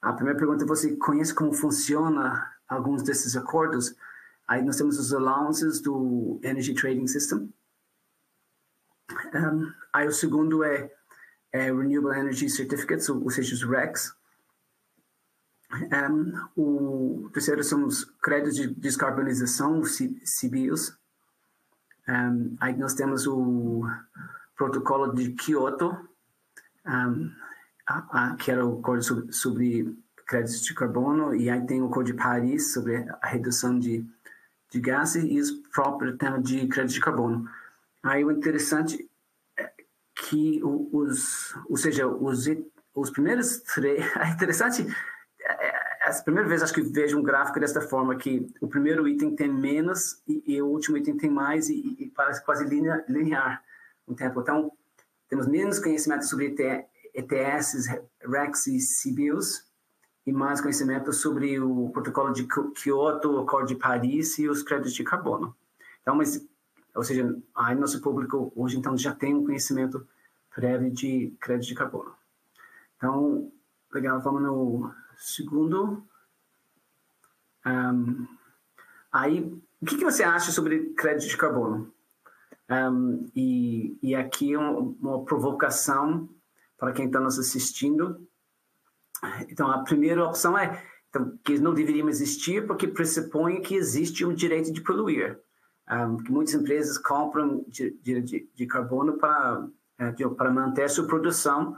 A primeira pergunta, você conhece como funciona alguns desses acordos? Aí nós temos os allowances do Energy Trading System. Aí o segundo é Renewable Energy Certificates, ou seja, os RECs. O terceiro são os créditos de descarbonização, os CBIOs. Aí nós temos o protocolo de Kyoto, que era o acordo sobre créditos de carbono, e aí tem o acordo de Paris sobre a redução de gases e o próprio tema de crédito de carbono. Aí o interessante é que os primeiros três, é interessante, é a primeira vez acho que vejo um gráfico desta forma, que o primeiro item tem menos e o último item tem mais e parece quase linear no tempo. Então, temos menos conhecimento sobre ETS, RECs e CBIOs, e mais conhecimento sobre o protocolo de Kyoto, o Acordo de Paris e os créditos de carbono. Então, ou seja, aí nosso público hoje então já tem um conhecimento prévio de crédito de carbono. Então, legal, vamos no segundo. Aí, o que você acha sobre crédito de carbono? E aqui uma provocação para quem está nos assistindo. Então, a primeira opção é que não deveriam existir porque pressupõe que existe um direito de poluir. Que muitas empresas compram de carbono para manter a sua produção,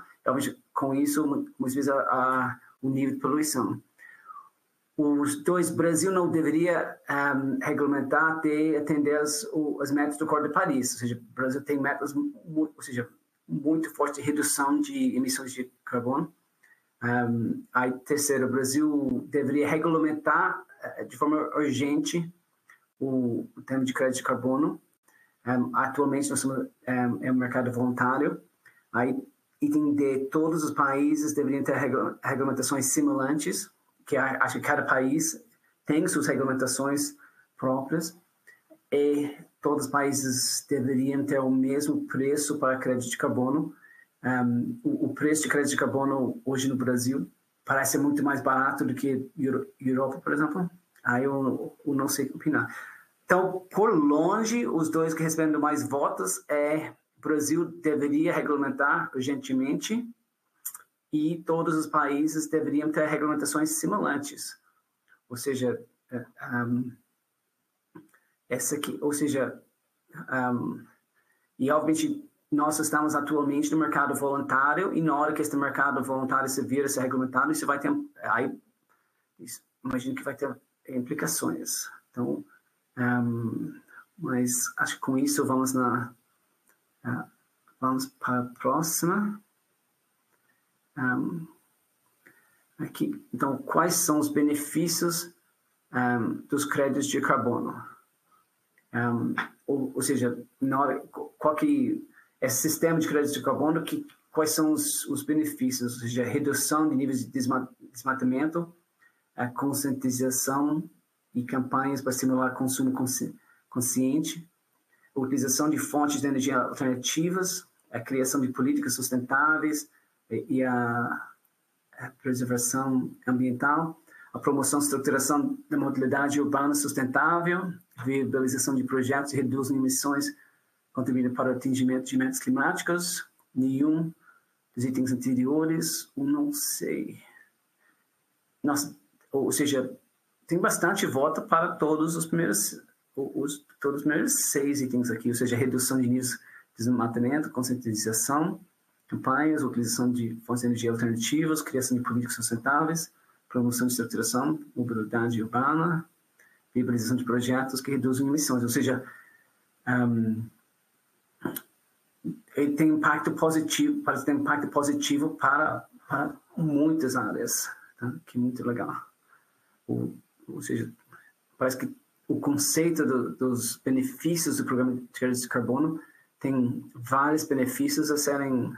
com isso, muitas vezes, o nível de poluição. Os dois, Brasil não deveria regulamentar até atender as metas do Acordo de Paris, ou seja, o Brasil tem metas muito fortes de redução de emissões de carbono. Aí, terceiro, o Brasil deveria regulamentar de forma urgente o tema de crédito de carbono. Atualmente, nós somos um mercado voluntário. Aí, item D, todos os países deveriam ter regulamentações semelhantes, que acho que cada país tem suas regulamentações próprias, e todos os países deveriam ter o mesmo preço para crédito de carbono. O preço de crédito de carbono hoje no Brasil parece muito mais barato do que Europa, por exemplo. Aí eu não sei opinar. Então, por longe, os dois que recebem mais votos o Brasil deveria regulamentar urgentemente e todos os países deveriam ter regulamentações semelhantes. Ou seja, essa aqui, ou seja, e obviamente nós estamos atualmente no mercado voluntário e na hora que este mercado voluntário se vira a ser regulamentado, isso vai ter, aí, imagino que vai ter implicações. Então, mas acho que com isso vamos para a próxima. Aqui, então, quais são os benefícios dos créditos de carbono? Ou seja, esse sistema de crédito de carbono, quais são os benefícios? Ou seja, redução de níveis de desmatamento, a conscientização e campanhas para estimular consumo consciente, a utilização de fontes de energia alternativas, a criação de políticas sustentáveis e a preservação ambiental, a promoção e estruturação da mobilidade urbana sustentável, a viabilização de projetos que reduzem emissões, contribuindo para o atingimento de metas climáticas. Nenhum dos itens anteriores, eu não sei. Nossa, ou seja, tem bastante voto para todos os primeiros 6 itens aqui, ou seja, redução de níveis de desmatamento, conscientização, campanhas, utilização de fontes de energia alternativas, criação de políticas sustentáveis, promoção de estruturação, mobilidade urbana, viabilização de projetos que reduzem emissões. Ou seja, ele tem impacto positivo, parece ter impacto positivo para muitas áreas, tá? Que é muito legal. Ou seja, parece que o conceito dos benefícios do programa de crédito de carbono tem vários benefícios a serem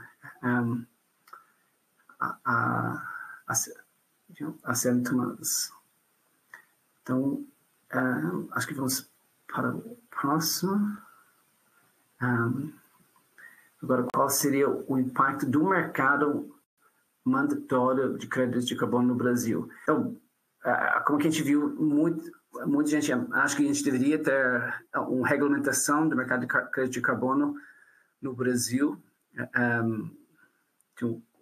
serem tomados. Então, acho que vamos para o próximo. Agora, qual seria o impacto do mercado mandatório de créditos de carbono no Brasil. Então, como que a gente viu, muita gente acha que a gente deveria ter uma regulamentação do mercado de crédito de carbono no Brasil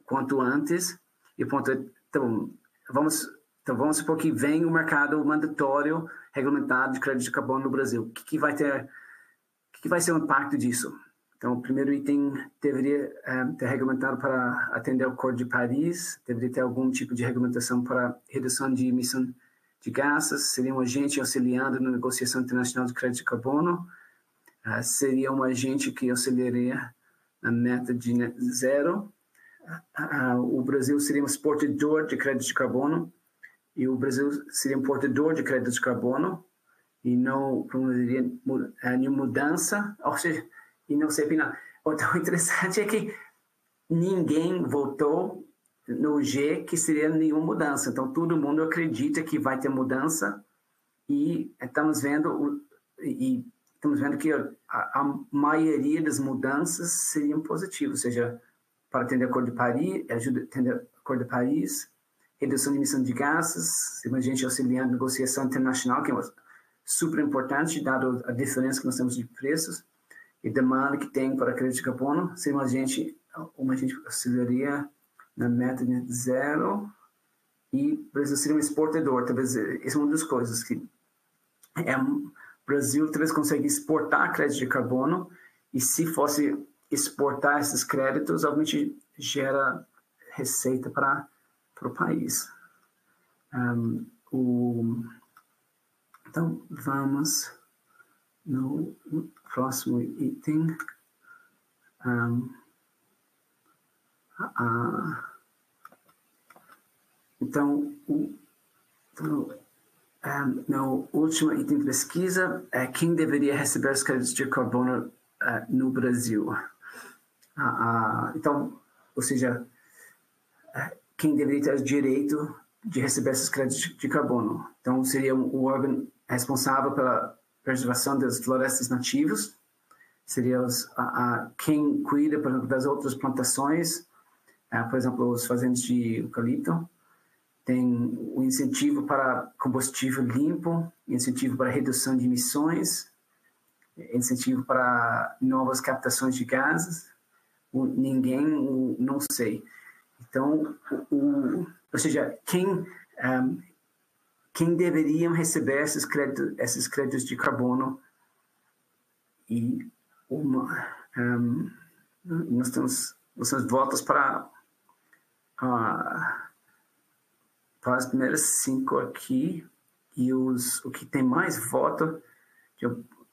quanto antes. Então, vamos supor que vem o mercado mandatório regulamentado de crédito de carbono no Brasil. O que vai ser o impacto disso? Então, o primeiro item deveria ter regulamentado para atender ao Acordo de Paris, deveria ter algum tipo de regulamentação para redução de emissão de gases, seria um agente auxiliando na negociação internacional de crédito de carbono, seria um agente que auxiliaria na meta de net zero. O Brasil seria um exportador de crédito de carbono, e o Brasil seria um importador de crédito de carbono, e não promoveria nenhuma mudança, ou seja, e não sei opinar. O interessante é que ninguém votou no G que seria nenhuma mudança. Então, todo mundo acredita que vai ter mudança e estamos vendo que a maioria das mudanças seriam positivas, ou seja, para atender o Acordo de Paris, ajuda a atender o Acordo de Paris, redução de emissão de gases, a gente auxiliando a negociação internacional, que é super importante, dado a diferença que nós temos de preços e demanda que tem para crédito de carbono, seria uma gente auxiliaria na meta de zero, e o Brasil seria um exportador. Talvez essa é uma das coisas que o Brasil talvez consegue exportar crédito de carbono, e se fosse exportar esses créditos, obviamente gera receita para o país. Então, vamos no próximo item. Então, no último item de pesquisa, quem deveria receber os créditos de carbono no Brasil? Então, ou seja, quem deveria ter o direito de receber esses créditos de carbono? Então, seria o órgão responsável pela preservação das florestas nativas, seria quem cuida, por exemplo, das outras plantações, por exemplo, os fazendas de eucalipto. Tem o incentivo para combustível limpo, incentivo para redução de emissões, incentivo para novas captações de gases. Não sei. Então, ou seja, quem deveriam receber esses créditos de carbono? E nós temos votos para as primeiras 5 aqui, e o que tem mais voto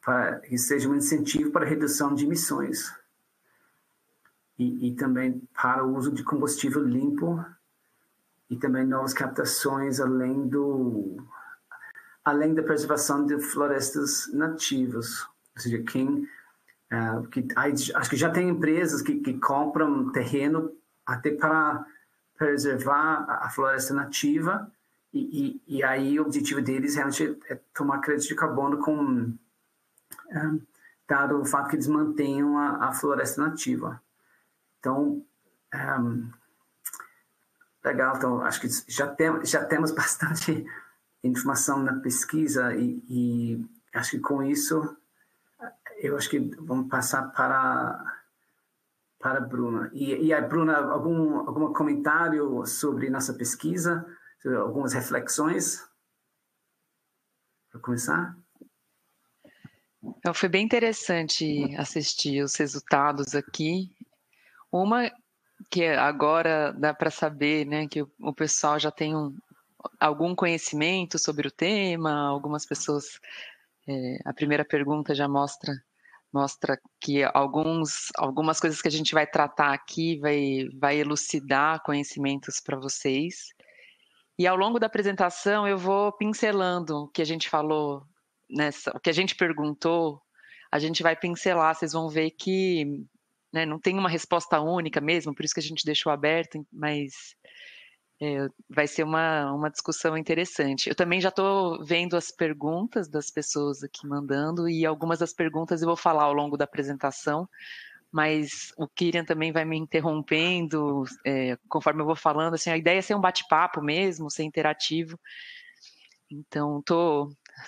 para que seja um incentivo para a redução de emissões e também para o uso de combustível limpo e também novas captações além da preservação de florestas nativas. Ou seja, acho que já tem empresas que compram terreno até para preservar a floresta nativa, e aí o objetivo deles realmente é tomar crédito de carbono dado o fato que eles mantenham a floresta nativa. Então, legal. Então, acho que já temos bastante informação na pesquisa, e acho que com isso, eu acho que vamos passar para a Bruna. E a Bruna, algum comentário sobre nossa pesquisa? Algumas reflexões? Para começar? Então, foi bem interessante assistir os resultados aqui. Uma que agora dá para saber, né, que o pessoal já tem algum conhecimento sobre o tema, algumas pessoas, a primeira pergunta já mostra que algumas coisas que a gente vai tratar aqui vai elucidar conhecimentos para vocês. E ao longo da apresentação eu vou pincelando o que a gente falou, o que a gente perguntou, a gente vai pincelar, vocês vão ver que, né, não tem uma resposta única mesmo, por isso que a gente deixou aberto, mas vai ser uma discussão interessante. Eu também já estou vendo as perguntas das pessoas aqui mandando, e algumas das perguntas eu vou falar ao longo da apresentação, mas o Kirian também vai me interrompendo conforme eu vou falando. Assim, a ideia é ser um bate-papo mesmo, ser interativo. Então,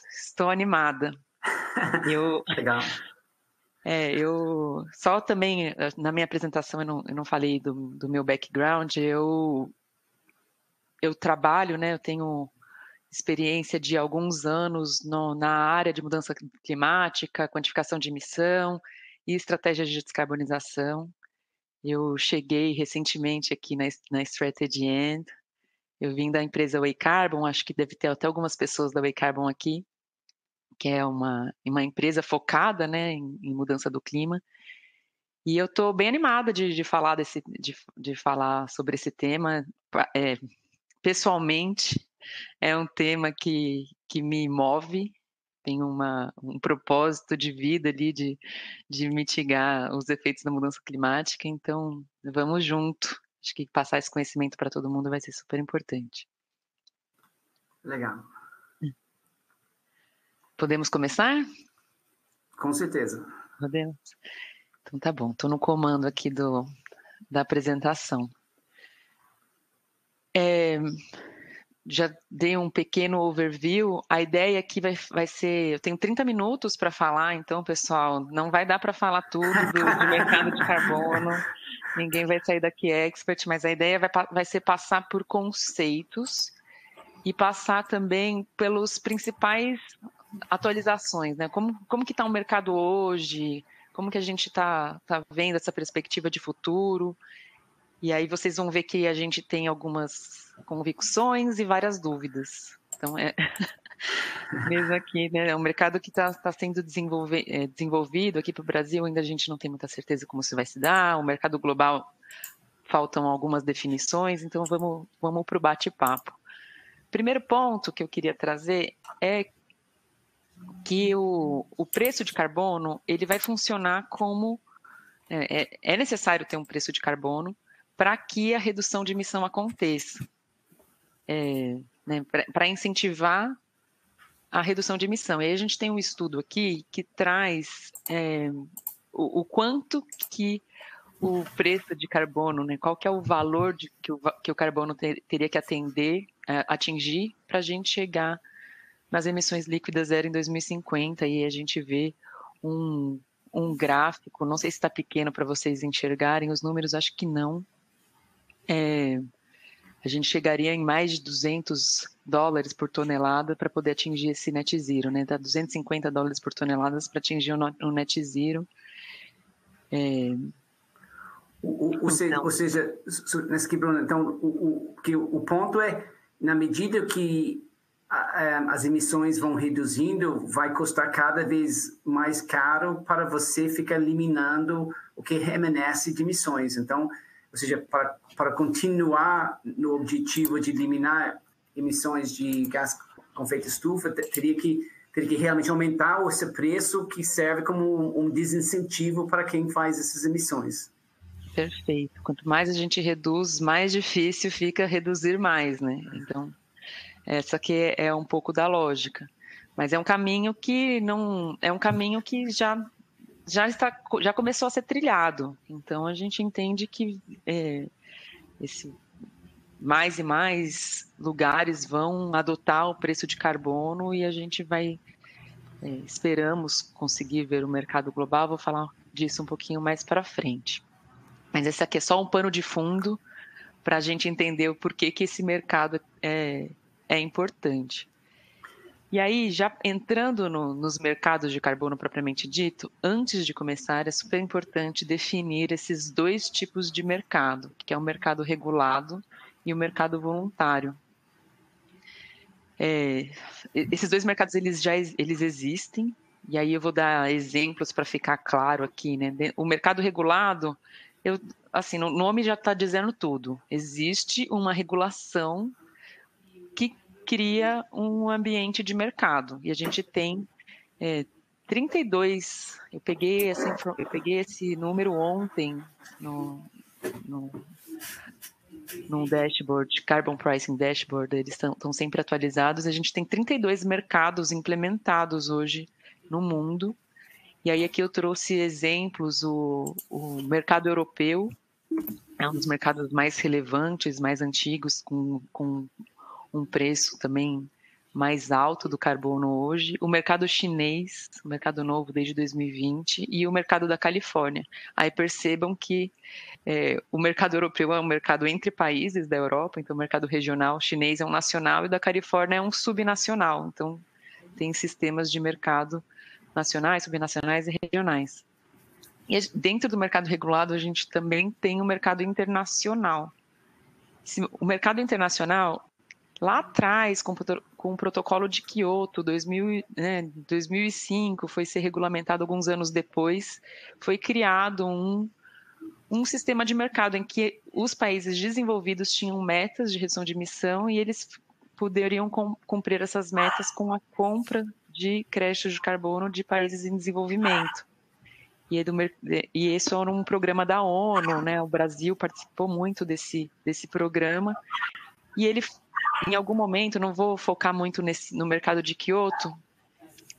estou animada. Legal. Eu só também, na minha apresentação, eu não falei do meu background. Eu trabalho, né? Eu tenho experiência de alguns anos na área de mudança climática, quantificação de emissão e estratégias de descarbonização. Eu cheguei recentemente aqui na Strategy End. Eu vim da empresa Way Carbon, acho que deve ter até algumas pessoas da Way Carbon aqui, que é uma empresa focada, né, em mudança do clima. E eu estou bem animada de falar de falar sobre esse tema. Pessoalmente, é um tema que me move, tem um propósito de vida ali de mitigar os efeitos da mudança climática, então vamos junto. Acho que passar esse conhecimento para todo mundo vai ser super importante. Legal. Podemos começar? Com certeza. Podemos? Então tá bom, estou no comando aqui da apresentação. Já dei um pequeno overview. A ideia aqui vai ser... Eu tenho 30 minutos para falar, então, pessoal, não vai dar para falar tudo do mercado de carbono. Ninguém vai sair daqui expert, mas a ideia vai ser passar por conceitos e passar também pelos principais atualizações, né? Como que está o mercado hoje? Como que a gente está vendo essa perspectiva de futuro? E aí vocês vão ver que a gente tem algumas convicções e várias dúvidas. Então, mesmo aqui, né, é um mercado que está sendo desenvolvido aqui para o Brasil, ainda a gente não tem muita certeza como isso vai se dar. O mercado global, faltam algumas definições, então vamos para o bate-papo. Primeiro ponto que eu queria trazer é que o preço de carbono ele vai funcionar como... É necessário ter um preço de carbono para que a redução de emissão aconteça, né, para incentivar a redução de emissão. E aí a gente tem um estudo aqui que traz o quanto que o preço de carbono, né, qual que é o valor que o carbono teria que atingir para a gente chegar nas emissões líquidas zero em 2050, e a gente vê um gráfico, não sei se está pequeno para vocês enxergarem os números, acho que não. A gente chegaria em mais de $200 por tonelada para poder atingir esse net zero, né? Tá $250 por tonelada para atingir um net zero. Ou seja, então, o ponto é, na medida que as emissões vão reduzindo, vai custar cada vez mais caro para você ficar eliminando o que remanesce de emissões. Então, ou seja, para continuar no objetivo de eliminar emissões de gás com efeito estufa, teria que realmente aumentar esse preço que serve como um desincentivo para quem faz essas emissões. Perfeito. Quanto mais a gente reduz, mais difícil fica reduzir mais, né? Então, essa aqui é um pouco da lógica. Mas é um caminho que não... É um caminho que já começou a ser trilhado. Então, a gente entende que mais e mais lugares vão adotar o preço de carbono e a gente vai... esperamos conseguir ver o mercado global. Vou falar disso um pouquinho mais para frente. Mas esse aqui é só um pano de fundo para a gente entender o porquê que esse mercado é importante. E aí, já entrando nos mercados de carbono propriamente dito, antes de começar, é super importante definir esses dois tipos de mercado, que é o mercado regulado e o mercado voluntário. Esses dois mercados, eles existem, e aí eu vou dar exemplos para ficar claro aqui, né? O mercado regulado, assim, o nome já está dizendo tudo. Existe uma regulação que cria um ambiente de mercado. E a gente tem 32... Eu peguei esse número ontem no dashboard, Carbon Pricing Dashboard, eles estão sempre atualizados. A gente tem 32 mercados implementados hoje no mundo. E aí aqui eu trouxe exemplos, o mercado europeu é um dos mercados mais relevantes, mais antigos, com um preço também mais alto do carbono hoje, o mercado chinês, o mercado novo desde 2020, e o mercado da Califórnia. Aí percebam que o mercado europeu é um mercado entre países da Europa, então o mercado regional chinês é um nacional e da Califórnia é um subnacional. Então tem sistemas de mercado nacionais, subnacionais e regionais. E dentro do mercado regulado a gente também tem o mercado internacional. O mercado internacional, lá atrás, com o protocolo de Kyoto, 2005, foi ser regulamentado alguns anos depois, foi criado um sistema de mercado em que os países desenvolvidos tinham metas de redução de emissão e eles poderiam cumprir essas metas com a compra de créditos de carbono de países em desenvolvimento. E esse era um programa da ONU, né? O Brasil participou muito desse programa. E ele, em algum momento, não vou focar muito no mercado de Kyoto,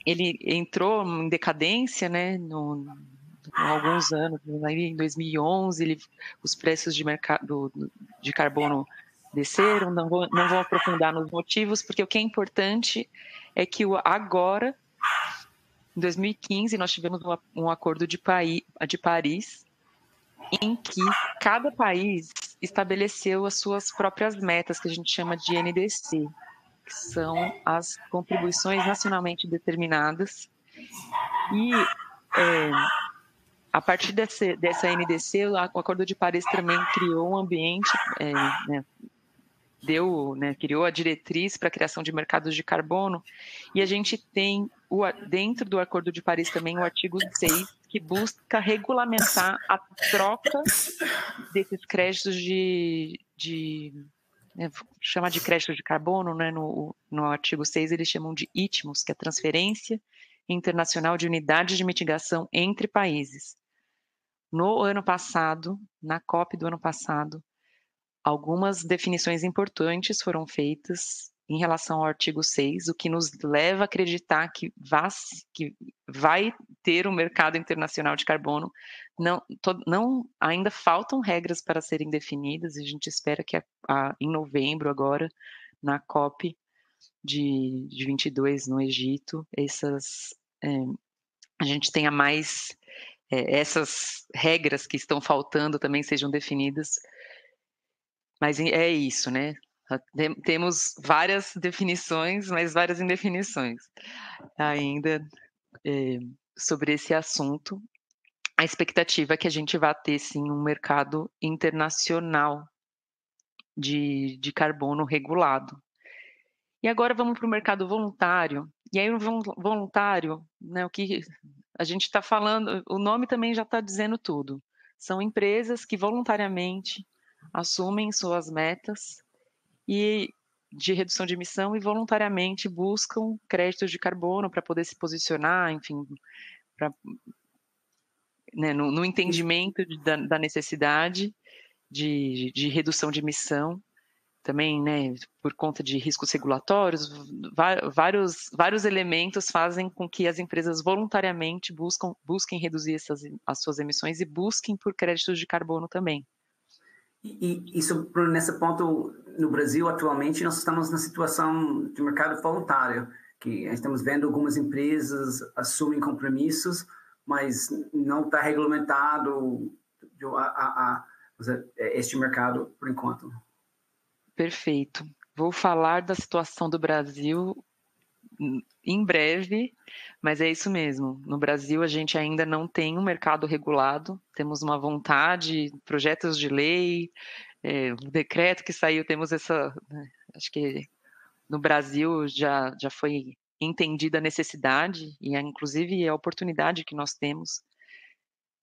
ele entrou em decadência, né? Há alguns anos, em 2011, os preços de carbono desceram. Não vou aprofundar nos motivos, porque o que é importante é que agora, em 2015, nós tivemos um acordo de Paris, em que cada país estabeleceu as suas próprias metas, que a gente chama de NDC, que são as contribuições nacionalmente determinadas. E a partir dessa NDC, o Acordo de Paris também criou um ambiente, criou a diretriz para a criação de mercados de carbono, e a gente tem, dentro do Acordo de Paris também, o artigo 6, que busca regulamentar a troca desses créditos chama de créditos de carbono, né? No artigo 6 eles chamam de ITMOS, que é Transferência Internacional de Unidades de Mitigação entre Países. No ano passado, na COP do ano passado, algumas definições importantes foram feitas em relação ao artigo 6, o que nos leva a acreditar que vai ter um mercado internacional de carbono. Ainda faltam regras para serem definidas, e a gente espera que em novembro agora, na COP de 22 no Egito, a gente tenha mais essas regras que estão faltando também sejam definidas. Mas é isso, né? Temos várias definições, mas várias indefinições ainda sobre esse assunto. A expectativa é que a gente vá ter, sim, um mercado internacional de carbono regulado. E agora vamos para o mercado voluntário. E aí o voluntário, né, o que a gente está falando, o nome também já está dizendo tudo. São empresas que voluntariamente assumem suas metas de redução de emissão e voluntariamente buscam créditos de carbono para poder se posicionar, enfim, no entendimento da necessidade de redução de emissão, também, né, por conta de riscos regulatórios, vários elementos fazem com que as empresas voluntariamente busquem reduzir as suas emissões e busquem por créditos de carbono também. E isso, nesse ponto, no Brasil, atualmente, nós estamos na situação de mercado voluntário, que estamos vendo algumas empresas assumem compromissos, mas não está regulamentado este mercado por enquanto. Perfeito. Vou falar da situação do Brasil em breve, mas é isso mesmo. No Brasil, a gente ainda não tem um mercado regulado, temos uma vontade, projetos de lei, o decreto que saiu, temos acho que no Brasil já foi entendida a necessidade e inclusive a oportunidade que nós temos,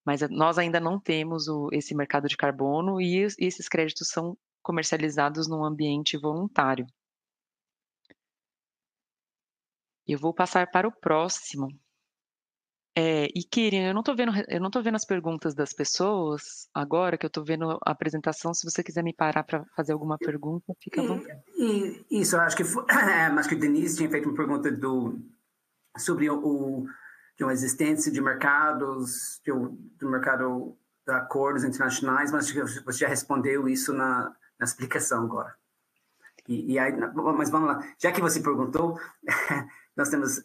mas nós ainda não temos esse mercado de carbono e esses créditos são comercializados num ambiente voluntário. Eu vou passar para o próximo. E Kirian, eu não tô vendo as perguntas das pessoas agora, que eu estou vendo a apresentação. Se você quiser me parar para fazer alguma pergunta, fica à vontade. Isso, acho que o Denise tinha feito uma pergunta sobre uma existência de mercados, do mercado de acordos internacionais, mas você já respondeu isso na explicação agora. E aí, mas vamos lá. Já que você perguntou, nós temos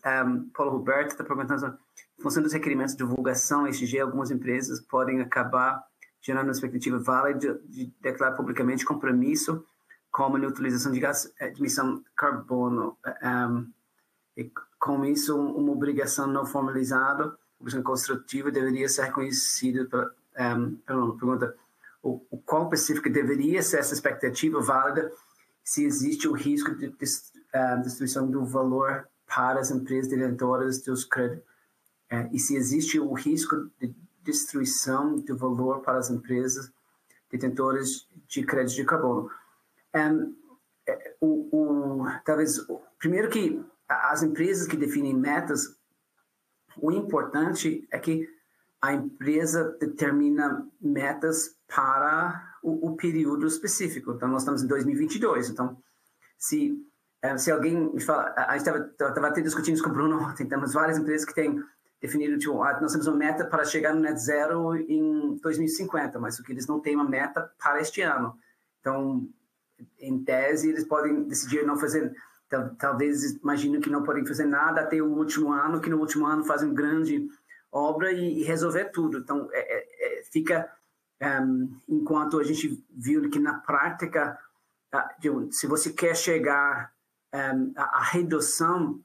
Paulo Roberto está perguntando, em função dos requerimentos de divulgação ESG, algumas empresas podem acabar gerando uma expectativa válida de declarar publicamente compromisso com a neutralização de gás de emissão de carbono. E com isso, uma obrigação não formalizada, obrigação construtiva, deveria ser reconhecida pergunta, o qual específico deveria ser essa expectativa válida se existe o risco de destruição do valor para as empresas detentoras dos créditos, e se existe o risco de destruição do valor para as empresas detentoras de créditos de carbono. Talvez, primeiro que as empresas que definem metas, o importante é que a empresa determina metas para o período específico. Então, nós estamos em 2022. Então, se alguém me fala... A gente estava até discutindo isso com o Bruno ontem. Temos várias empresas que têm definido, tipo, nós temos uma meta para chegar no net zero em 2050, mas o que eles não têm uma meta para este ano. Então, em tese, eles podem decidir não fazer... Talvez imaginam que não podem fazer nada até o último ano, que no último ano fazem grande obra e resolver tudo. Então, fica... enquanto a gente viu que na prática, se você quer chegar a redução,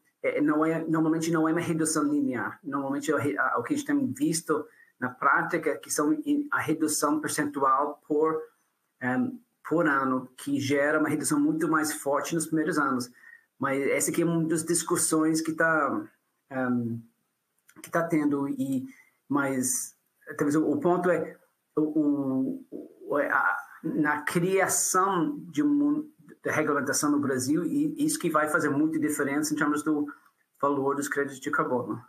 normalmente não é uma redução linear. Normalmente, o que a gente tem visto na prática, que são a redução percentual por ano, que gera uma redução muito mais forte nos primeiros anos. Mas essa aqui é uma das discussões que está tendo. Mas talvez o ponto é na criação da regulamentação no Brasil, e isso que vai fazer muita diferença em termos do valor dos créditos de carbono.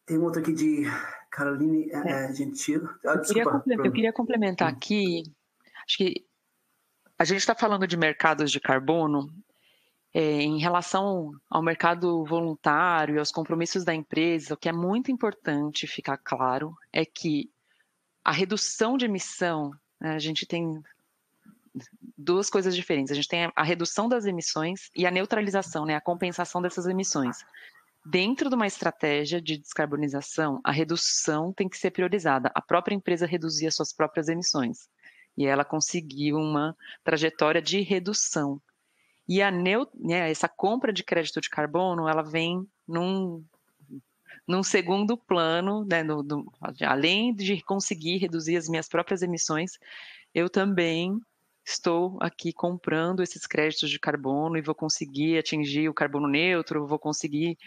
Tem outro aqui de Caroline Gentil. Eu queria complementar aqui. Acho que a gente está falando de mercados de carbono em relação ao mercado voluntário e aos compromissos da empresa. O que é muito importante ficar claro é que a redução de emissão, a gente tem duas coisas diferentes. A gente tem a redução das emissões e a neutralização, a compensação dessas emissões. Dentro de uma estratégia de descarbonização, a redução tem que ser priorizada. A própria empresa reduzir as suas próprias emissões. E ela conseguiu uma trajetória de redução. E essa compra de crédito de carbono, ela vem num segundo plano, além de conseguir reduzir as minhas próprias emissões, eu também estou aqui comprando esses créditos de carbono e vou conseguir atingir o carbono neutro, vou conseguir,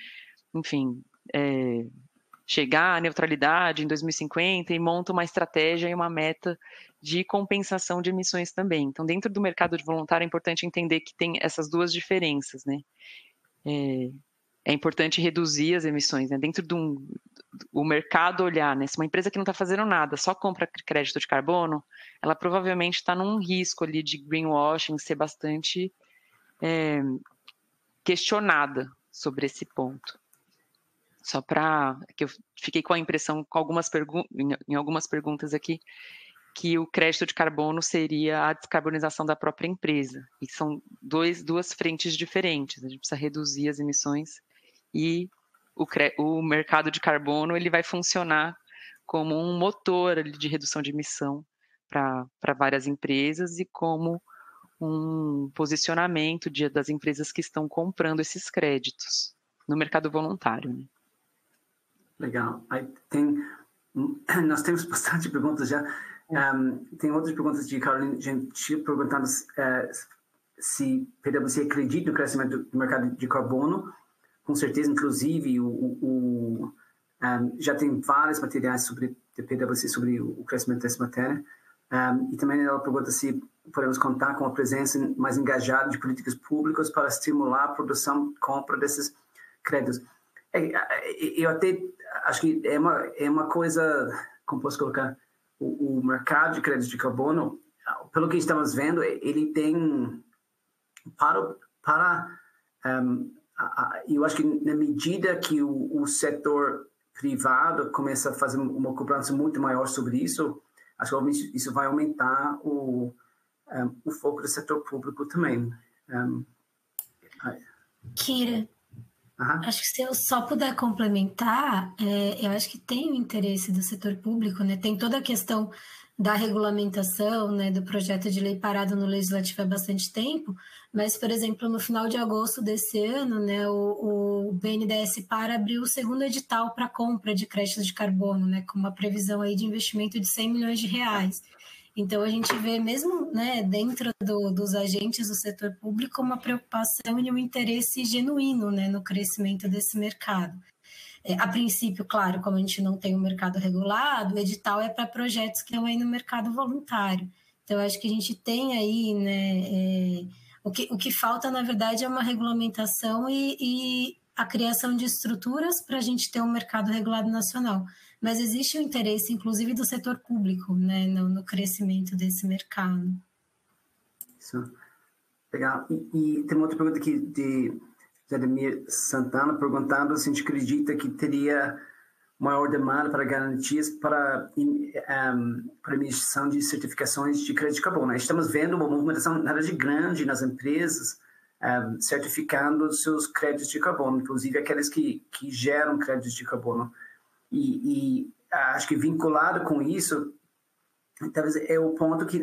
enfim, chegar à neutralidade em 2050 e monto uma estratégia e uma meta de compensação de emissões também. Então, dentro do mercado de voluntário, é importante entender que tem essas duas diferenças, né? É importante reduzir as emissões, né? Dentro do mercado olhar, né? Se uma empresa que não está fazendo nada, só compra crédito de carbono, ela provavelmente está num risco ali de greenwashing, ser bastante questionada sobre esse ponto. Só para que eu fiquei com a impressão, em algumas perguntas aqui, que o crédito de carbono seria a descarbonização da própria empresa. E são duas frentes diferentes. A gente precisa reduzir as emissões e o mercado de carbono ele vai funcionar como um motor ali de redução de emissão para várias empresas e como um posicionamento das empresas que estão comprando esses créditos no mercado voluntário, né? Legal. Nós temos bastante perguntas já. Tem outras perguntas de Caroline Gentil perguntando se PwC acredita no crescimento do mercado de carbono. Com certeza, inclusive, já tem vários materiais sobre PwC sobre o crescimento dessa matéria. E também ela pergunta se podemos contar com a presença mais engajada de políticas públicas para estimular a produção e compra desses créditos. Eu até acho que é uma coisa, como posso colocar, o mercado de crédito de carbono, pelo que estamos vendo, ele tem para eu acho que na medida que o setor privado começa a fazer uma cobrança muito maior sobre isso, acho que obviamente isso vai aumentar o foco do setor público também. Kira, acho que se eu só puder complementar, eu acho que tem o interesse do setor público, né? Tem toda a questão da regulamentação, né, do projeto de lei parado no Legislativo há bastante tempo, mas, por exemplo, no final de agosto desse ano, né, o BNDES abriu o segundo edital para compra de créditos de carbono, né, com uma previsão aí de investimento de R$100 milhões. Então, a gente vê mesmo, né, dentro dos agentes do setor público uma preocupação e um interesse genuíno, né, no crescimento desse mercado. A princípio, claro, como a gente não tem um mercado regulado, o edital é para projetos que estão aí no mercado voluntário. Então, acho que a gente tem aí, né, o que falta, na verdade, é uma regulamentação e a criação de estruturas para a gente ter um mercado regulado nacional. Mas existe um interesse, inclusive, do setor público, né, no crescimento desse mercado. Isso. Legal. E tem uma outra pergunta aqui de Jademir Santana perguntando se a gente acredita que teria maior demanda para garantias para emissão de certificações de crédito de carbono. Estamos vendo uma movimentação, na verdade, grande nas empresas certificando seus créditos de carbono, inclusive aqueles que geram créditos de carbono. E acho que vinculado com isso, talvez é o ponto que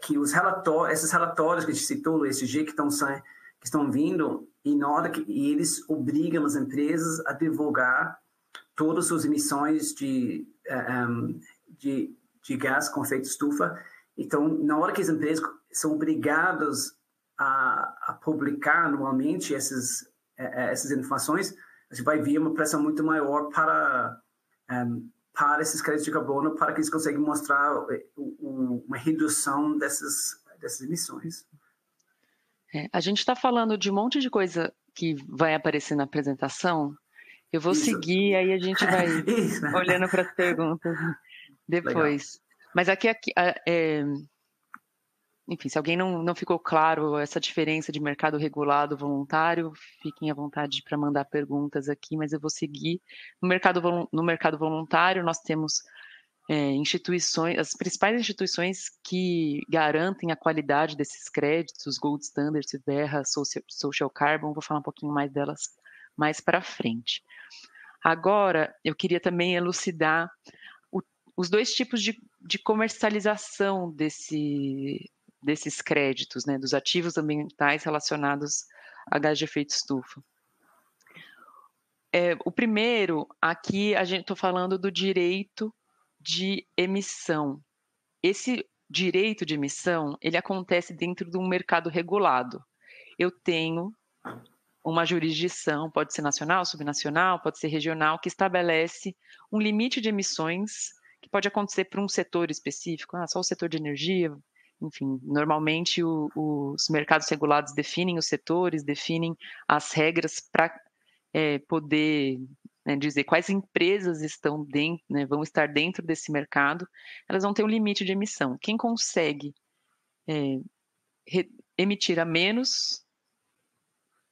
que esses relatórios que a gente citou, o ESG, que estão vindo, e eles obrigam as empresas a divulgar todas as suas emissões de gás com efeito estufa. Então, na hora que as empresas são obrigadas a publicar anualmente essas informações, você vai vir uma pressão muito maior para esses créditos de carbono, para que eles consigam mostrar uma redução dessas emissões. A gente está falando de um monte de coisa que vai aparecer na apresentação. Eu vou seguir, aí a gente vai olhando para as perguntas depois. Legal. Mas aqui enfim, se alguém não ficou claro essa diferença de mercado regulado voluntário, fiquem à vontade para mandar perguntas aqui, mas eu vou seguir. No mercado voluntário, nós temos instituições, as principais instituições que garantem a qualidade desses créditos, Gold Standard, Verra, Social Carbon, vou falar um pouquinho mais delas mais para frente. Agora, eu queria também elucidar os dois tipos de comercialização desses créditos, né, dos ativos ambientais relacionados a gás de efeito estufa. O primeiro, aqui a gente está falando do direito de emissão. Esse direito de emissão, ele acontece dentro de um mercado regulado. Eu tenho uma jurisdição, pode ser nacional, subnacional, pode ser regional, que estabelece um limite de emissões que pode acontecer para um setor específico, só o setor de energia. Enfim, normalmente os mercados regulados definem os setores, definem as regras para poder dizer quais empresas vão estar dentro desse mercado. Elas vão ter um limite de emissão. Quem consegue emitir a menos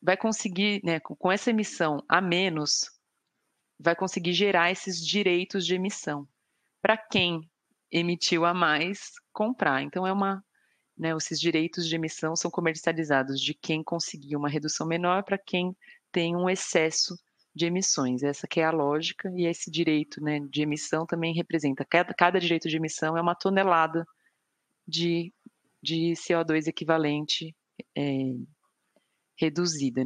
vai conseguir, com essa emissão a menos, vai conseguir gerar esses direitos de emissão. Para quem emitiu a mais, comprar. Então, esses direitos de emissão são comercializados de quem conseguiu uma redução menor para quem tem um excesso de emissões. Essa que é a lógica, e esse direito de emissão também representa, cada direito de emissão é uma tonelada de CO2 equivalente reduzida,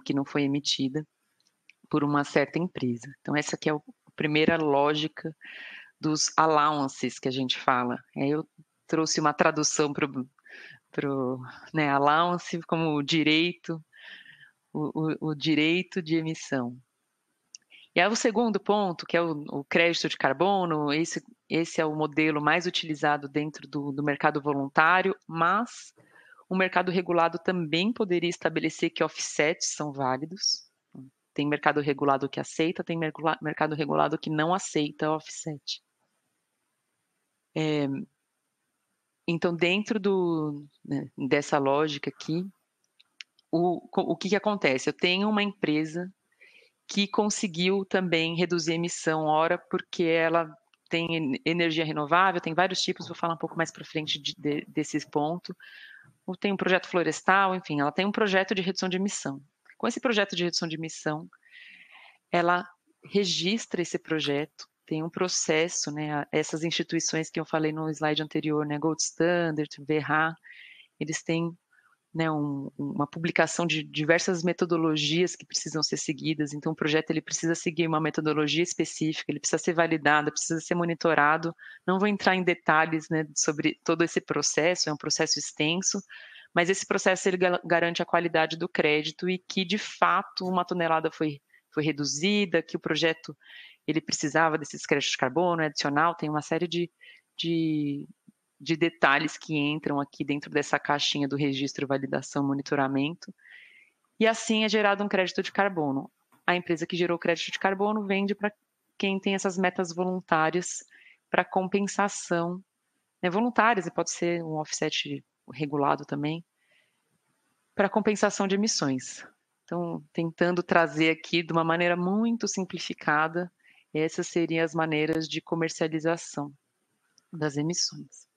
que não foi emitida por uma certa empresa. Então, essa aqui é a primeira lógica dos allowances que a gente fala. Eu trouxe uma tradução para o allowance como direito, o direito de emissão. E aí o segundo ponto, que é o crédito de carbono, esse é o modelo mais utilizado dentro do mercado voluntário, mas o mercado regulado também poderia estabelecer que offsets são válidos. Tem mercado regulado que aceita, tem mercado regulado que não aceita offset. Então, dentro dessa lógica aqui, o que acontece? Eu tenho uma empresa que conseguiu também reduzir a emissão, ora porque ela tem energia renovável, tem vários tipos, vou falar um pouco mais para frente desse ponto. Ou tem um projeto florestal, enfim, ela tem um projeto de redução de emissão. Com esse projeto de redução de emissão, ela registra esse projeto, tem um processo, né? Essas instituições que eu falei no slide anterior, né? Gold Standard, VERRA, eles têm, né, uma publicação de diversas metodologias que precisam ser seguidas. Então, o projeto ele precisa seguir uma metodologia específica, ele precisa ser validado, precisa ser monitorado. Não vou entrar em detalhes, né, sobre todo esse processo, é um processo extenso, mas esse processo ele garante a qualidade do crédito e que, de fato, uma tonelada foi reduzida, que o projeto ele precisava desses créditos de carbono adicional, tem uma série de detalhes que entram aqui dentro dessa caixinha do registro, validação, monitoramento, e assim é gerado um crédito de carbono. A empresa que gerou o crédito de carbono vende para quem tem essas metas voluntárias para compensação, né, voluntárias, e pode ser um offset regulado também, para compensação de emissões. Então, tentando trazer aqui de uma maneira muito simplificada, essas seriam as maneiras de comercialização das emissões.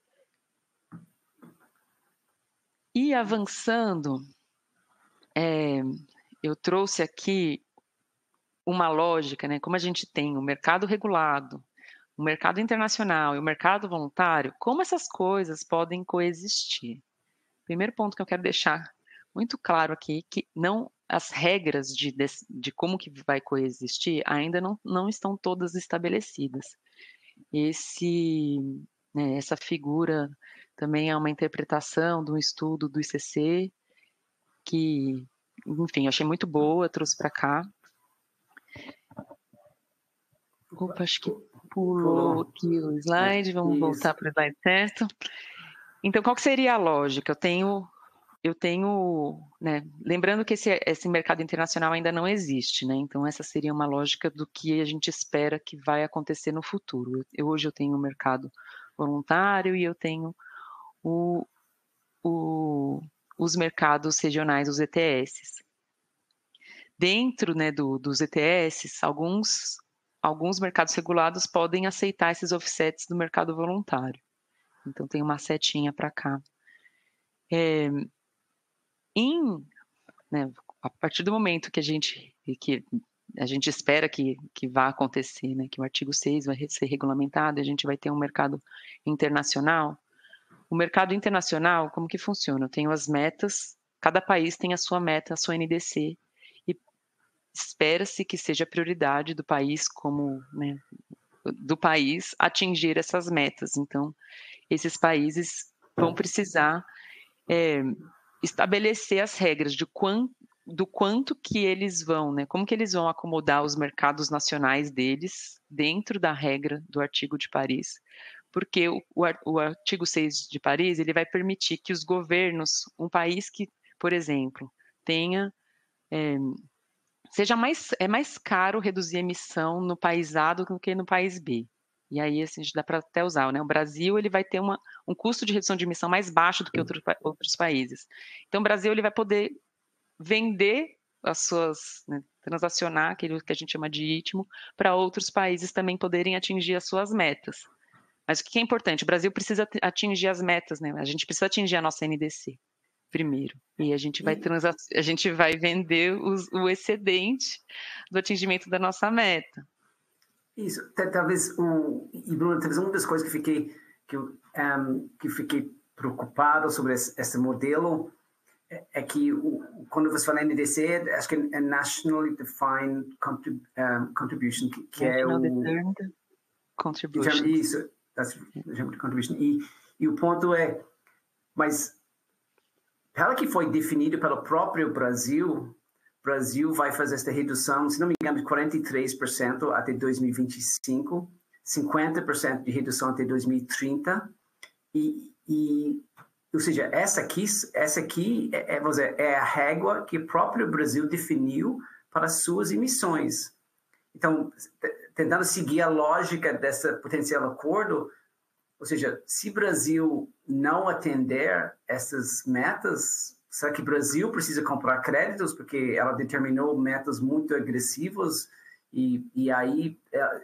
E avançando, eu trouxe aqui uma lógica, né? Como a gente tem o mercado regulado, o mercado internacional e o mercado voluntário, como essas coisas podem coexistir? Primeiro ponto que eu quero deixar muito claro aqui, que não as regras de como que vai coexistir ainda não estão todas estabelecidas. Essa figura também é uma interpretação de um estudo do ICC, que, enfim, eu achei muito boa, trouxe para cá. Opa, acho que pulou aqui o slide, vamos voltar para o slide certo. Então, qual que seria a lógica? Eu tenho, né, lembrando que esse mercado internacional ainda não existe, né? Então, essa seria uma lógica do que a gente espera que vai acontecer no futuro. Hoje eu tenho o mercado voluntário e eu tenho os mercados regionais, os ETS. Dentro, né, dos ETS, alguns mercados regulados podem aceitar esses offsets do mercado voluntário. Então, tem uma setinha para cá. Né, a partir do momento que a gente espera que vá acontecer, né, que o artigo 6 vai ser regulamentado, a gente vai ter um mercado internacional. O mercado internacional, como que funciona? Eu tenho as metas, cada país tem a sua meta, a sua NDC, e espera-se que seja prioridade do país, né, do país atingir essas metas. Então, esses países vão precisar estabelecer as regras do quanto que eles vão, né? Como que eles vão acomodar os mercados nacionais deles dentro da regra do artigo de Paris, porque o artigo 6 de Paris, ele vai permitir que os governos, um país que, por exemplo, tenha, é mais caro reduzir a emissão no país A do que no país B. E aí, assim, dá para até usar, né? O Brasil ele vai ter um custo de redução de emissão mais baixo do que outros países. Então, o Brasil ele vai poder vender as suas, né, transacionar aquilo que a gente chama de ritmo, para outros países também poderem atingir as suas metas. Mas o que é importante? O Brasil precisa atingir as metas, né? A gente precisa atingir a nossa NDC primeiro. E a gente vai vender o excedente do atingimento da nossa meta. Isso, talvez e Bruno, talvez uma das coisas que fiquei preocupado sobre esse modelo é que quando você fala NDC, acho que é Nationally Defined Contribution, que é o Determined Contribution. Isso, contribution. E o ponto é, mas pelo que foi definido pelo próprio Brasil vai fazer essa redução, se não me engano, de 43% até 2025, 50% de redução até 2030, ou seja, essa aqui é a régua que o próprio Brasil definiu para suas emissões. Então, tentando seguir a lógica desse potencial acordo, ou seja, se o Brasil não atender essas metas, será que o Brasil precisa comprar créditos porque ela determinou metas muito agressivas e aí,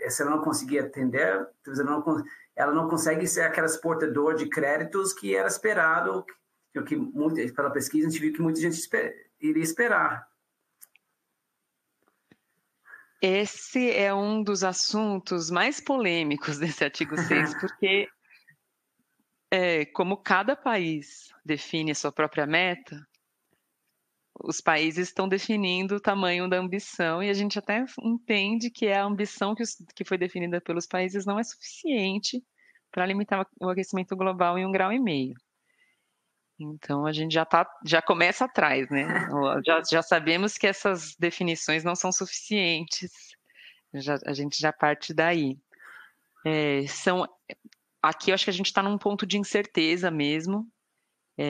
se ela não conseguir atender, ela não consegue ser aquela exportadora de créditos que era esperado, que pela pesquisa a gente viu que muita gente iria esperar. Esse é um dos assuntos mais polêmicos desse artigo 6, porque como cada país define a sua própria meta, os países estão definindo o tamanho da ambição e a gente até entende que a ambição que foi definida pelos países não é suficiente para limitar o aquecimento global em 1,5 graus. Então, a gente já começa atrás, né? Já sabemos que essas definições não são suficientes, a gente já parte daí. Aqui eu acho que a gente está num ponto de incerteza mesmo. A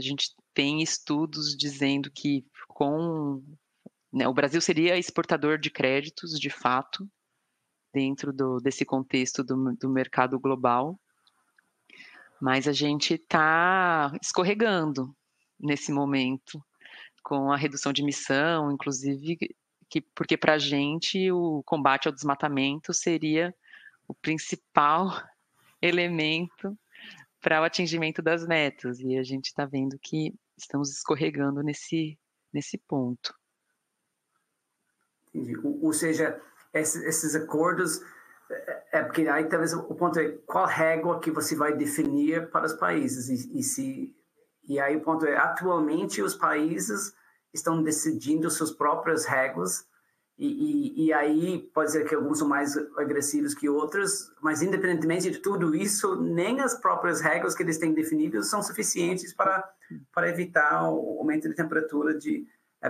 gente tem estudos dizendo que o Brasil seria exportador de créditos, de fato, dentro desse contexto do mercado global, mas a gente está escorregando nesse momento com a redução de emissão, inclusive, porque para a gente o combate ao desmatamento seria o principal elemento para o atingimento das metas, e a gente está vendo que estamos escorregando nesse ponto. Entendi. Ou seja, esses acordos, porque aí talvez o ponto é qual régua que você vai definir para os países, e aí o ponto é, atualmente os países estão decidindo suas próprias réguas, e aí pode ser que alguns são mais agressivos que outros, mas independentemente de tudo isso, nem as próprias regras que eles têm definidas são suficientes para evitar o aumento de temperatura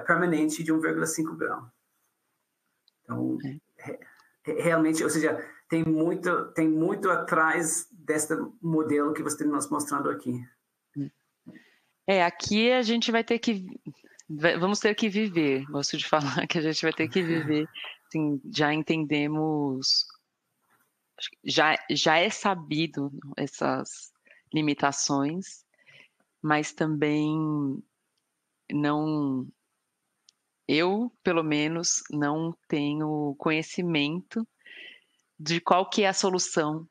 permanente de 1,5 grau. Então, realmente, ou seja, tem muito atrás desse modelo que você está nos mostrando aqui. Aqui a gente vai ter que... Vamos ter que viver, gosto de falar que a gente vai ter que viver, assim, já entendemos, já é sabido essas limitações, mas também eu, pelo menos, não tenho conhecimento de qual que é a solução,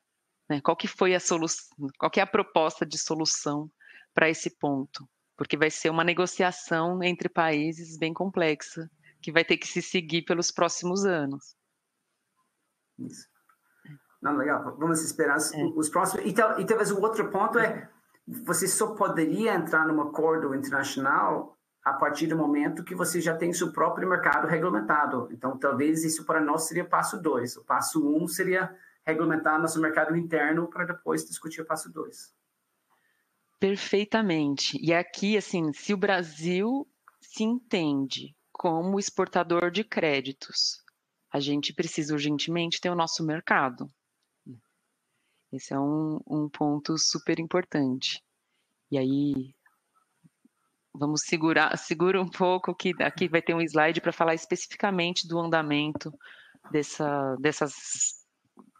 né? Qual que foi a solução, qual que é a proposta de solução para esse ponto. Porque vai ser uma negociação entre países bem complexa, que vai ter que se seguir pelos próximos anos. Isso. Não, legal. Vamos esperar os próximos. E talvez o outro ponto é, você só poderia entrar num acordo internacional a partir do momento que você já tem seu próprio mercado regulamentado. Então, talvez isso para nós seria passo 2. O passo 1 seria regulamentar nosso mercado interno para depois discutir o passo 2. Perfeitamente. E aqui, assim, se o Brasil se entende como exportador de créditos, a gente precisa urgentemente ter o nosso mercado. Esse é um ponto super importante. E aí, vamos segura um pouco, que aqui vai ter um slide para falar especificamente do andamento dessas,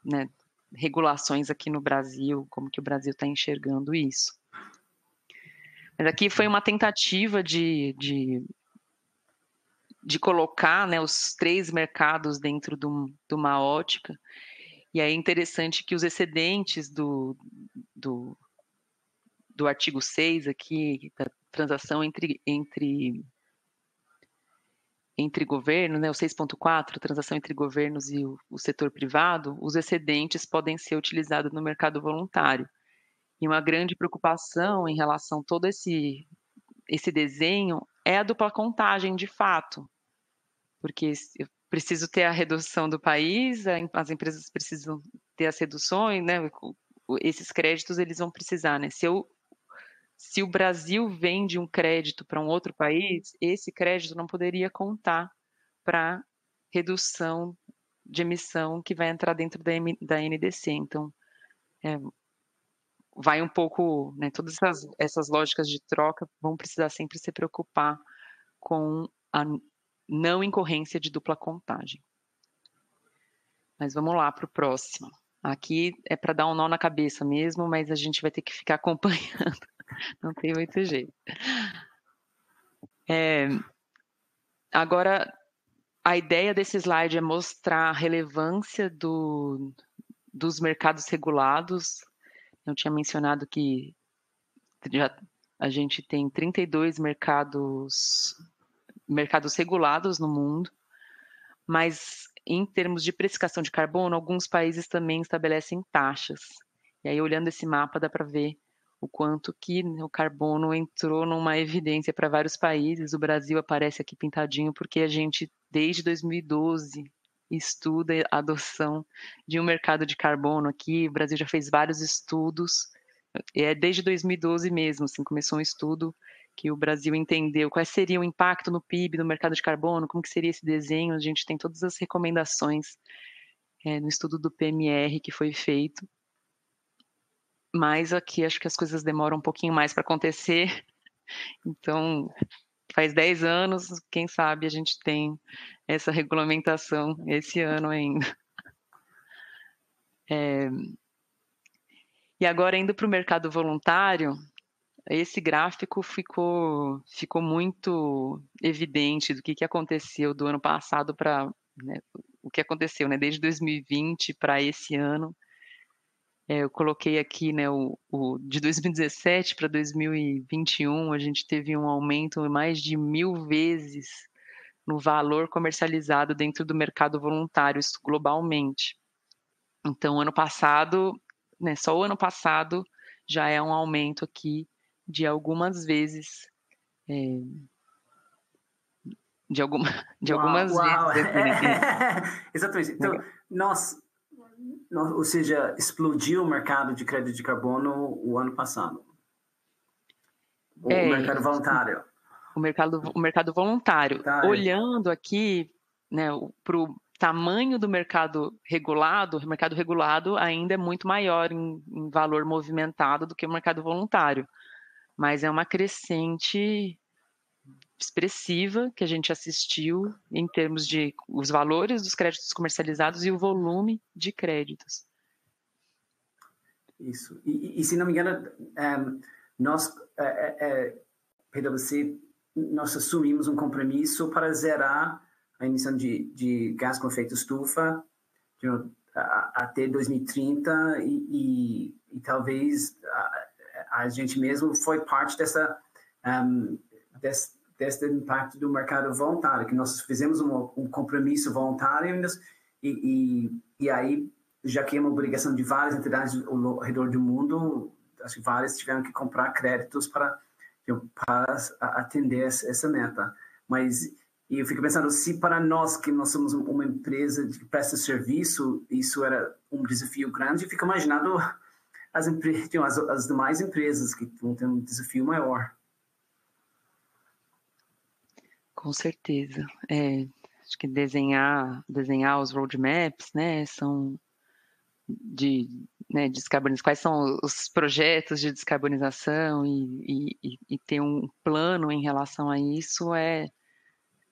né, regulações aqui no Brasil, como que o Brasil está enxergando isso. Mas aqui foi uma tentativa de colocar, né, os 3 mercados dentro de uma ótica, e aí é interessante que os excedentes do artigo 6 aqui, da transação entre governo, né, o 6.4, transação entre governos e o setor privado, os excedentes podem ser utilizados no mercado voluntário. E uma grande preocupação em relação a todo esse desenho é a dupla contagem, de fato, porque eu preciso ter a redução do país, as empresas precisam ter as reduções, né? Esses créditos eles vão precisar, né? Se o Brasil vende um crédito para um outro país, esse crédito não poderia contar para redução de emissão que vai entrar dentro da NDC. Então, vai um pouco, né, todas essas lógicas de troca vão precisar sempre se preocupar com a não incorrência de dupla contagem. Mas vamos lá para o próximo. Aqui é para dar um nó na cabeça mesmo, mas a gente vai ter que ficar acompanhando, não tem muito jeito. Agora, a ideia desse slide é mostrar a relevância dos mercados regulados. Eu tinha mencionado que a gente tem 32 mercados regulados no mundo, mas em termos de precificação de carbono, alguns países também estabelecem taxas. E aí, olhando esse mapa, dá para ver o quanto que o carbono entrou numa evidência para vários países. O Brasil aparece aqui pintadinho porque a gente, desde 2012, estuda a adoção de um mercado de carbono aqui. O Brasil já fez vários estudos, desde 2012 mesmo, assim, começou um estudo que o Brasil entendeu qual seria o impacto no PIB do mercado de carbono, como que seria esse desenho. A gente tem todas as recomendações no estudo do PMR que foi feito, mas aqui acho que as coisas demoram um pouquinho mais para acontecer, então faz 10 anos, quem sabe a gente tem essa regulamentação esse ano ainda. E agora, indo para o mercado voluntário, esse gráfico ficou muito evidente do que aconteceu do ano passado para, né, o que aconteceu, né, desde 2020 para esse ano. Eu coloquei aqui, né, de 2017 para 2021, a gente teve um aumento mais de 1000 vezes no valor comercializado dentro do mercado voluntário, isso globalmente. Então, ano passado, né, só o ano passado já é um aumento aqui de algumas vezes, de algumas uau. vezes. Exatamente. Então, ou seja, explodiu o mercado de crédito de carbono o ano passado. O mercado voluntário. O mercado voluntário. Olhando aqui, né, para o tamanho do mercado regulado, o mercado regulado ainda é muito maior em valor movimentado do que o mercado voluntário. Mas é uma crescente expressiva que a gente assistiu em termos de os valores dos créditos comercializados e o volume de créditos. Isso. E se não me engano, nós, PwC, nós assumimos um compromisso para zerar a emissão de gás com efeito estufa até 2030 e talvez a gente mesmo foi parte desse impacto do mercado voluntário, que nós fizemos um compromisso voluntário e aí, já que é uma obrigação de várias entidades ao redor do mundo, acho que várias tiveram que comprar créditos para atender essa meta. Mas eu fico pensando, se para nós, que nós somos uma empresa que presta serviço, isso era um desafio grande, eu fico imaginando as demais empresas que vão ter um desafio maior. Com certeza. Acho que desenhar os roadmaps, né, são de descarbonização, quais são os projetos de descarbonização e ter um plano em relação a isso é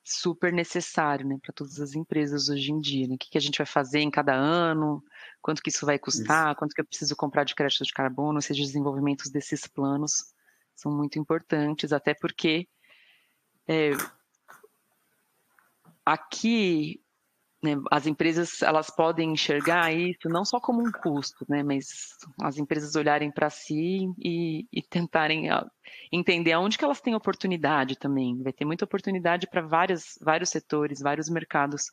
super necessário, né, para todas as empresas hoje em dia, né? O que a gente vai fazer em cada ano, quanto que isso vai custar, quanto que eu preciso comprar de crédito de carbono, ou seja, os desenvolvimentos desses planos são muito importantes, até porque aqui, né, as empresas elas podem enxergar isso não só como um custo, né, mas as empresas olharem para si e tentarem entender aonde que elas têm oportunidade também. Vai ter muita oportunidade para vários setores, vários mercados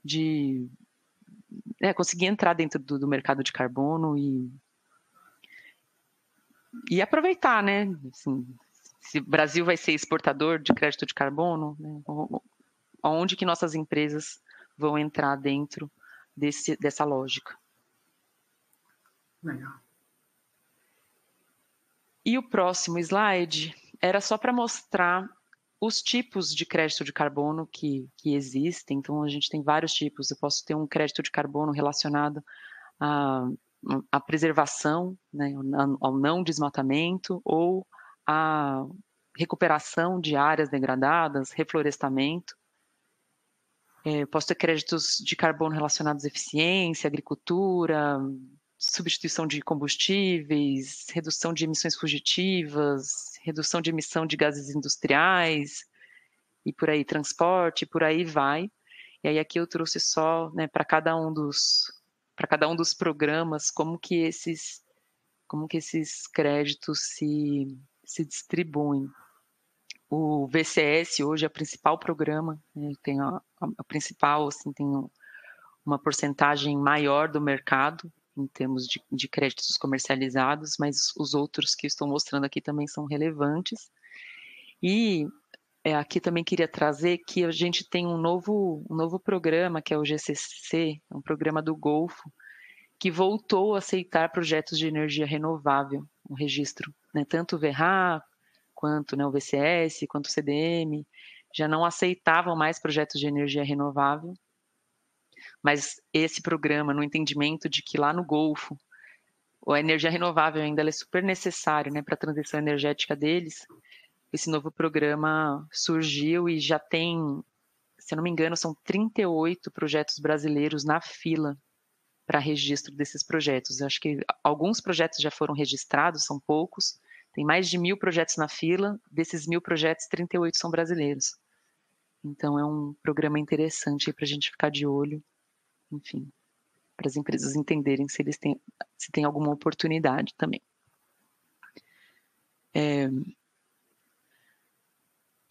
de conseguir entrar dentro do mercado de carbono e aproveitar, né? Assim, se o Brasil vai ser exportador de crédito de carbono, né, onde que nossas empresas vão entrar dentro dessa lógica. Legal. E o próximo slide era só para mostrar os tipos de crédito de carbono que existem. Então, a gente tem vários tipos. Eu posso ter um crédito de carbono relacionado à preservação, né, ao não desmatamento, ou à recuperação de áreas degradadas, reflorestamento. Posso ter créditos de carbono relacionados à eficiência, agricultura, substituição de combustíveis, redução de emissões fugitivas, redução de emissão de gases industriais, e por aí, transporte, por aí vai. E aí aqui eu trouxe só, né, para cada um dos programas, como que esses créditos se distribuem. O VCS hoje é o principal programa, né, tem a principal, assim, tem uma porcentagem maior do mercado em termos de créditos comercializados, mas os outros que estou mostrando aqui também são relevantes. E aqui também queria trazer que a gente tem um novo programa, que é o GCC, um programa do Golfo, que voltou a aceitar projetos de energia renovável, um registro, né, tanto o VERRA, quanto, né, o VCS, quanto o CDM, já não aceitavam mais projetos de energia renovável, mas esse programa, no entendimento de que lá no Golfo, a energia renovável ainda é super necessária, né, para a transição energética deles, esse novo programa surgiu e já tem, se eu não me engano, são 38 projetos brasileiros na fila para registro desses projetos. Eu acho que alguns projetos já foram registrados, são poucos, tem mais de 1.000 projetos na fila, desses 1.000 projetos, 38 são brasileiros. Então, é um programa interessante para a gente ficar de olho, enfim, para as empresas entenderem se tem alguma oportunidade também.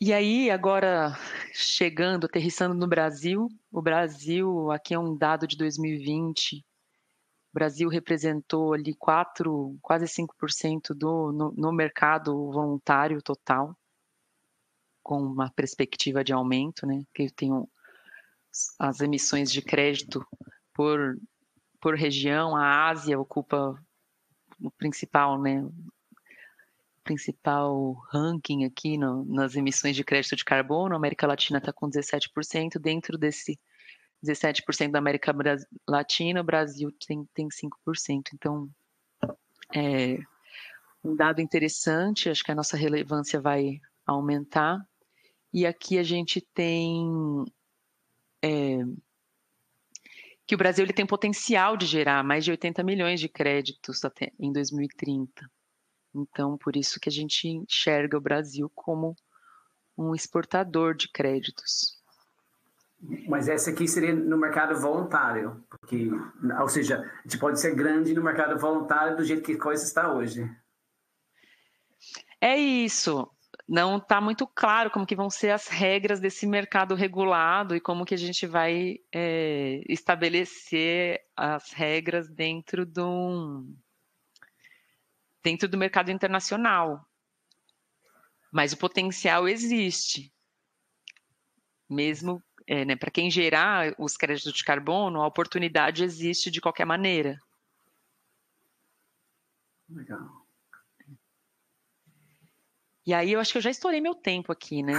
E aí, agora, aterrissando no Brasil, o Brasil, aqui é um dado de 2020, o Brasil representou ali quase 5% no mercado voluntário total, com uma perspectiva de aumento, né? Que tem as emissões de crédito por região. A Ásia ocupa o principal, né? Principal ranking aqui nas emissões de crédito de carbono. A América Latina está com 17%. Dentro desse 17% da América Latina, o Brasil tem 5%. Então, é um dado interessante, acho que a nossa relevância vai aumentar. E aqui a gente tem que o Brasil ele tem potencial de gerar mais de 80 milhões de créditos até em 2030. Então, por isso que a gente enxerga o Brasil como um exportador de créditos. Mas essa aqui seria no mercado voluntário, porque, ou seja, a gente pode ser grande no mercado voluntário do jeito que a coisa está hoje. É isso. Não está muito claro como que vão ser as regras desse mercado regulado e como que a gente vai estabelecer as regras dentro do mercado internacional. Mas o potencial existe. Mesmo né, para quem gerar os créditos de carbono, a oportunidade existe de qualquer maneira. Legal. E aí eu acho que eu já estourei meu tempo aqui, né?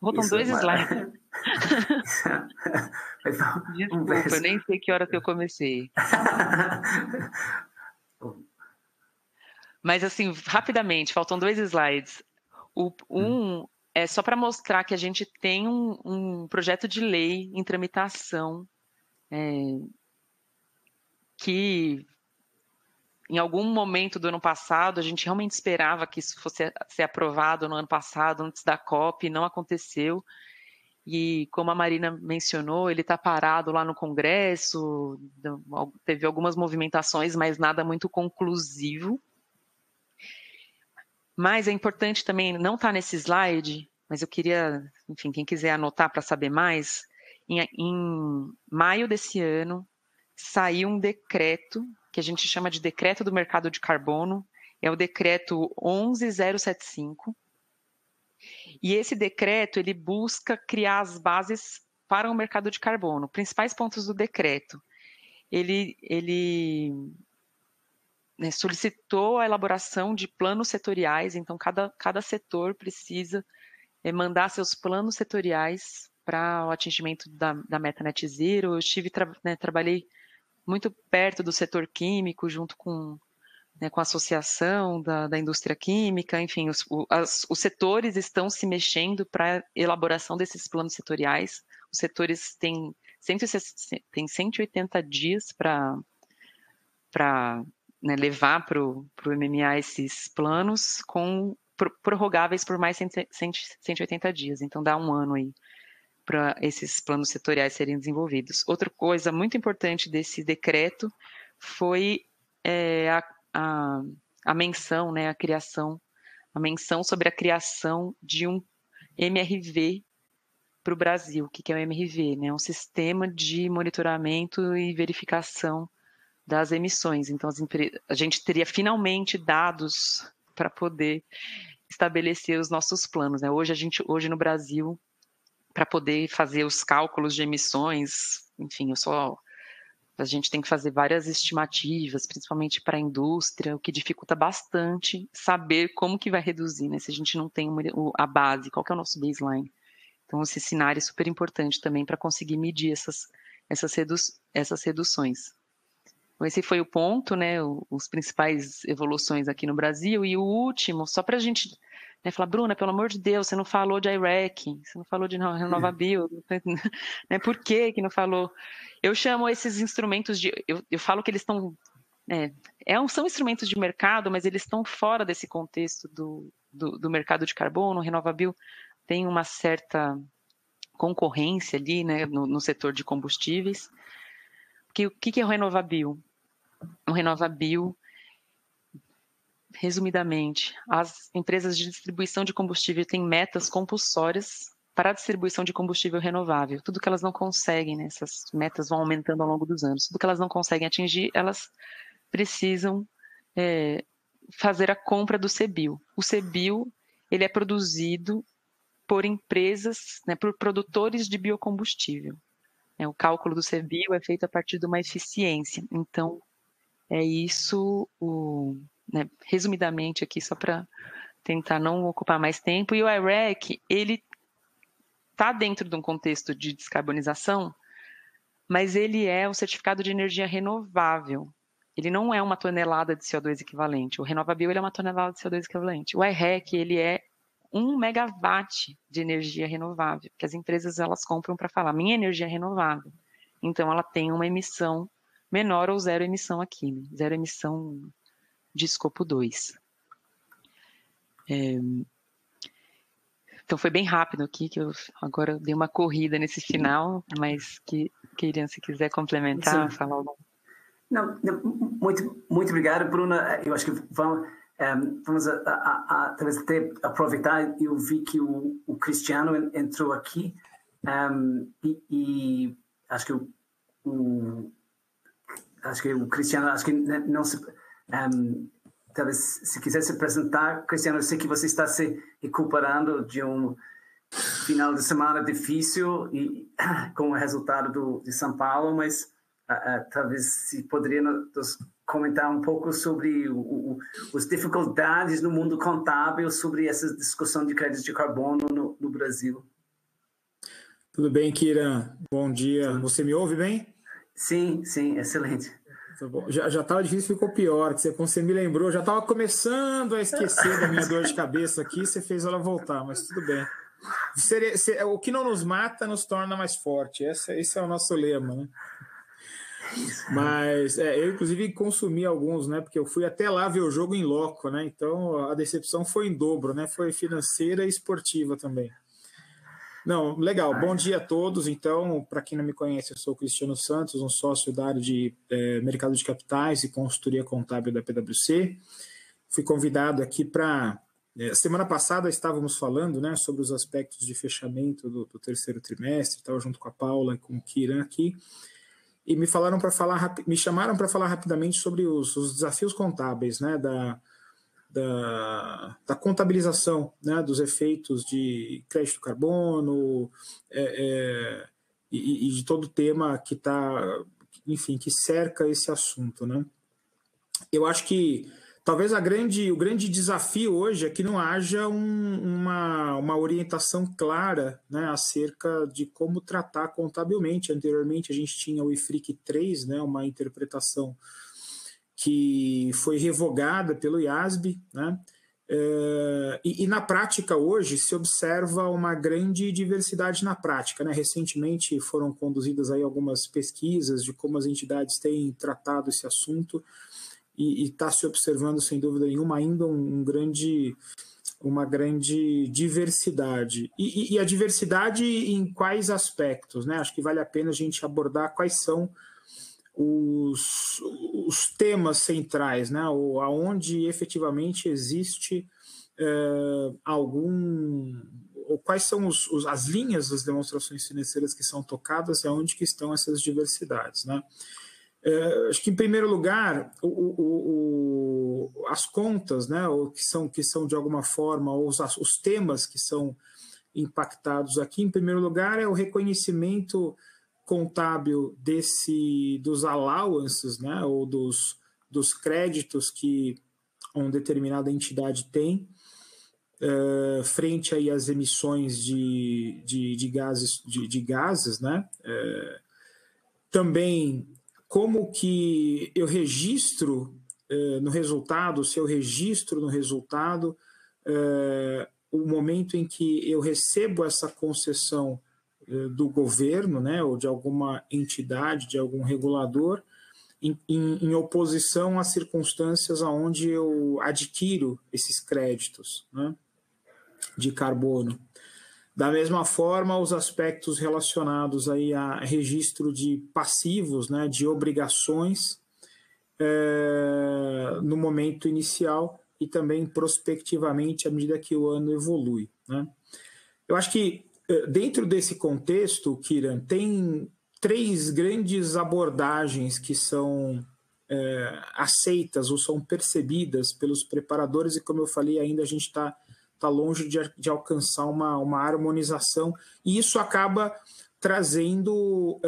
Faltam 2 slides. Desculpa, eu nem sei que hora que eu comecei. Mas assim, rapidamente, faltam 2 slides. Um é só para mostrar que a gente tem um projeto de lei em tramitação que em algum momento do ano passado, a gente realmente esperava que isso fosse ser aprovado no ano passado, antes da COP, não aconteceu. E como a Marina mencionou, ele está parado lá no Congresso, teve algumas movimentações, mas nada muito conclusivo. Mas é importante também, não está nesse slide, mas eu queria, enfim, quem quiser anotar para saber mais, em maio desse ano, saiu um decreto, que a gente chama de Decreto do Mercado de Carbono, é o decreto 11075, e esse decreto, ele busca criar as bases para o mercado de carbono. Principais pontos do decreto, ele solicitou a elaboração de planos setoriais, então cada setor precisa mandar seus planos setoriais para o atingimento da meta net zero. Eu trabalhei muito perto do setor químico, junto com né, com a associação da indústria química, enfim, os setores estão se mexendo para a elaboração desses planos setoriais. Os setores têm 180 dias para né, levar para o MMA esses planos, prorrogáveis por mais 180 dias. Então, dá um ano aí para esses planos setoriais serem desenvolvidos. Outra coisa muito importante desse decreto foi a menção, né, a menção sobre a criação de um MRV para o Brasil. O que é o MRV? Né? Um sistema de monitoramento e verificação das emissões. Então, a gente teria finalmente dados para poder estabelecer os nossos planos. Né? Hoje no Brasil, para poder fazer os cálculos de emissões, enfim, a gente tem que fazer várias estimativas, principalmente para a indústria, o que dificulta bastante saber como que vai reduzir, né? Se a gente não tem a base, qual que é o nosso baseline. Então, esse cenário é super importante também para conseguir medir essas reduções. Então, esse foi o ponto, né? Os principais evoluções aqui no Brasil. E o último, só para a gente, né, falar, Bruna, pelo amor de Deus, você não falou de IREC, você não falou de RenovaBio, né? Por que não falou? Eu chamo esses instrumentos eu falo que eles estão, são instrumentos de mercado, mas eles estão fora desse contexto do mercado de carbono. O RenovaBio tem uma certa concorrência ali, né, no setor de combustíveis. O que é o RenovaBio? O RenovaBio, resumidamente, as empresas de distribuição de combustível têm metas compulsórias para a distribuição de combustível renovável. Tudo que elas não conseguem, né, essas metas vão aumentando ao longo dos anos. Tudo que elas não conseguem atingir, elas precisam fazer a compra do CBIO. O CBIO, ele é produzido por empresas, né, por produtores de biocombustível. O cálculo do CBIO é feito a partir de uma eficiência. Então, é isso, né, resumidamente aqui, só para tentar não ocupar mais tempo. E o IREC, ele está dentro de um contexto de descarbonização, mas ele é um certificado de energia renovável. Ele não é uma tonelada de CO2 equivalente. O RenovaBio, ele é uma tonelada de CO2 equivalente. O IREC, ele é 1 megawatt de energia renovável, que as empresas elas compram para falar, minha energia é renovável. Então, ela tem uma emissão menor ou zero emissão aqui, né? Zero emissão de escopo 2. Então, foi bem rápido aqui, que eu agora dei uma corrida nesse final, mas Kyrian, se quiser complementar, falar algo. Não, muito obrigado, Bruna. Eu acho que vamos talvez até aproveitar. Eu vi que o Cristiano entrou aqui e acho que o Cristiano não se talvez se quiser se apresentar, Cristiano, eu sei que você está se recuperando de um final de semana difícil e com o resultado de São Paulo, mas talvez se poderia nos comentar um pouco sobre as dificuldades no mundo contábil sobre essa discussão de créditos de carbono no Brasil. Tudo bem, Kyrian? Bom dia. Sim. Você me ouve bem? Sim, excelente. Tá bom. Já estava difícil, ficou pior, que você me lembrou, já estava começando a esquecer da minha dor de cabeça aqui, você fez ela voltar, mas tudo bem. O que não nos mata nos torna mais forte, esse é o nosso lema, né? Mas eu inclusive consumi alguns, né? Porque eu fui até lá ver o jogo em loco, né? Então a decepção foi em dobro, né? Foi financeira e esportiva também. Não, legal. Bom dia a todos. Então, para quem não me conhece, eu sou o Cristiano Santos, um sócio da área de mercado de capitais e consultoria contábil da PwC. Fui convidado aqui para... semana passada estávamos falando, né, sobre os aspectos de fechamento do terceiro trimestre, estava junto com a Paula e com o Kyrian aqui. E me chamaram para falar rapidamente sobre os desafios contábeis, né, da contabilização, né, dos efeitos de crédito carbono e de todo o tema que que cerca esse assunto, né? Eu acho que talvez o grande desafio hoje é que não haja uma orientação clara, né, acerca de como tratar contabilmente. Anteriormente a gente tinha o IFRIC 3, né, uma interpretação que foi revogada pelo IASB, né? E na prática hoje se observa uma grande diversidade na prática, né? Recentemente foram conduzidas aí algumas pesquisas de como as entidades têm tratado esse assunto e está se observando, sem dúvida nenhuma, ainda uma grande diversidade. E a diversidade em quais aspectos, né? Acho que vale a pena a gente abordar quais são os temas centrais, né? Ou aonde efetivamente existe ou quais são as linhas das demonstrações financeiras que são tocadas e aonde que estão essas diversidades, né? Acho que, em primeiro lugar, as contas, né, ou que são de alguma forma, ou os temas que são impactados aqui, em primeiro lugar, é o reconhecimento contábil dos allowances, né, ou dos créditos que uma determinada entidade tem frente aí às emissões de gases, né? Também como que eu registro no resultado, se eu registro no resultado o momento em que eu recebo essa concessão do governo, né, ou de alguma entidade, de algum regulador, em oposição às circunstâncias onde eu adquiro esses créditos, né, de carbono. Da mesma forma, os aspectos relacionados aí a registro de passivos, né, de obrigações no momento inicial e também prospectivamente à medida que o ano evolui, né. Eu acho que dentro desse contexto, Kiran, tem 3 grandes abordagens que são aceitas ou são percebidas pelos preparadores e, como eu falei, ainda a gente está longe de alcançar uma harmonização e isso acaba trazendo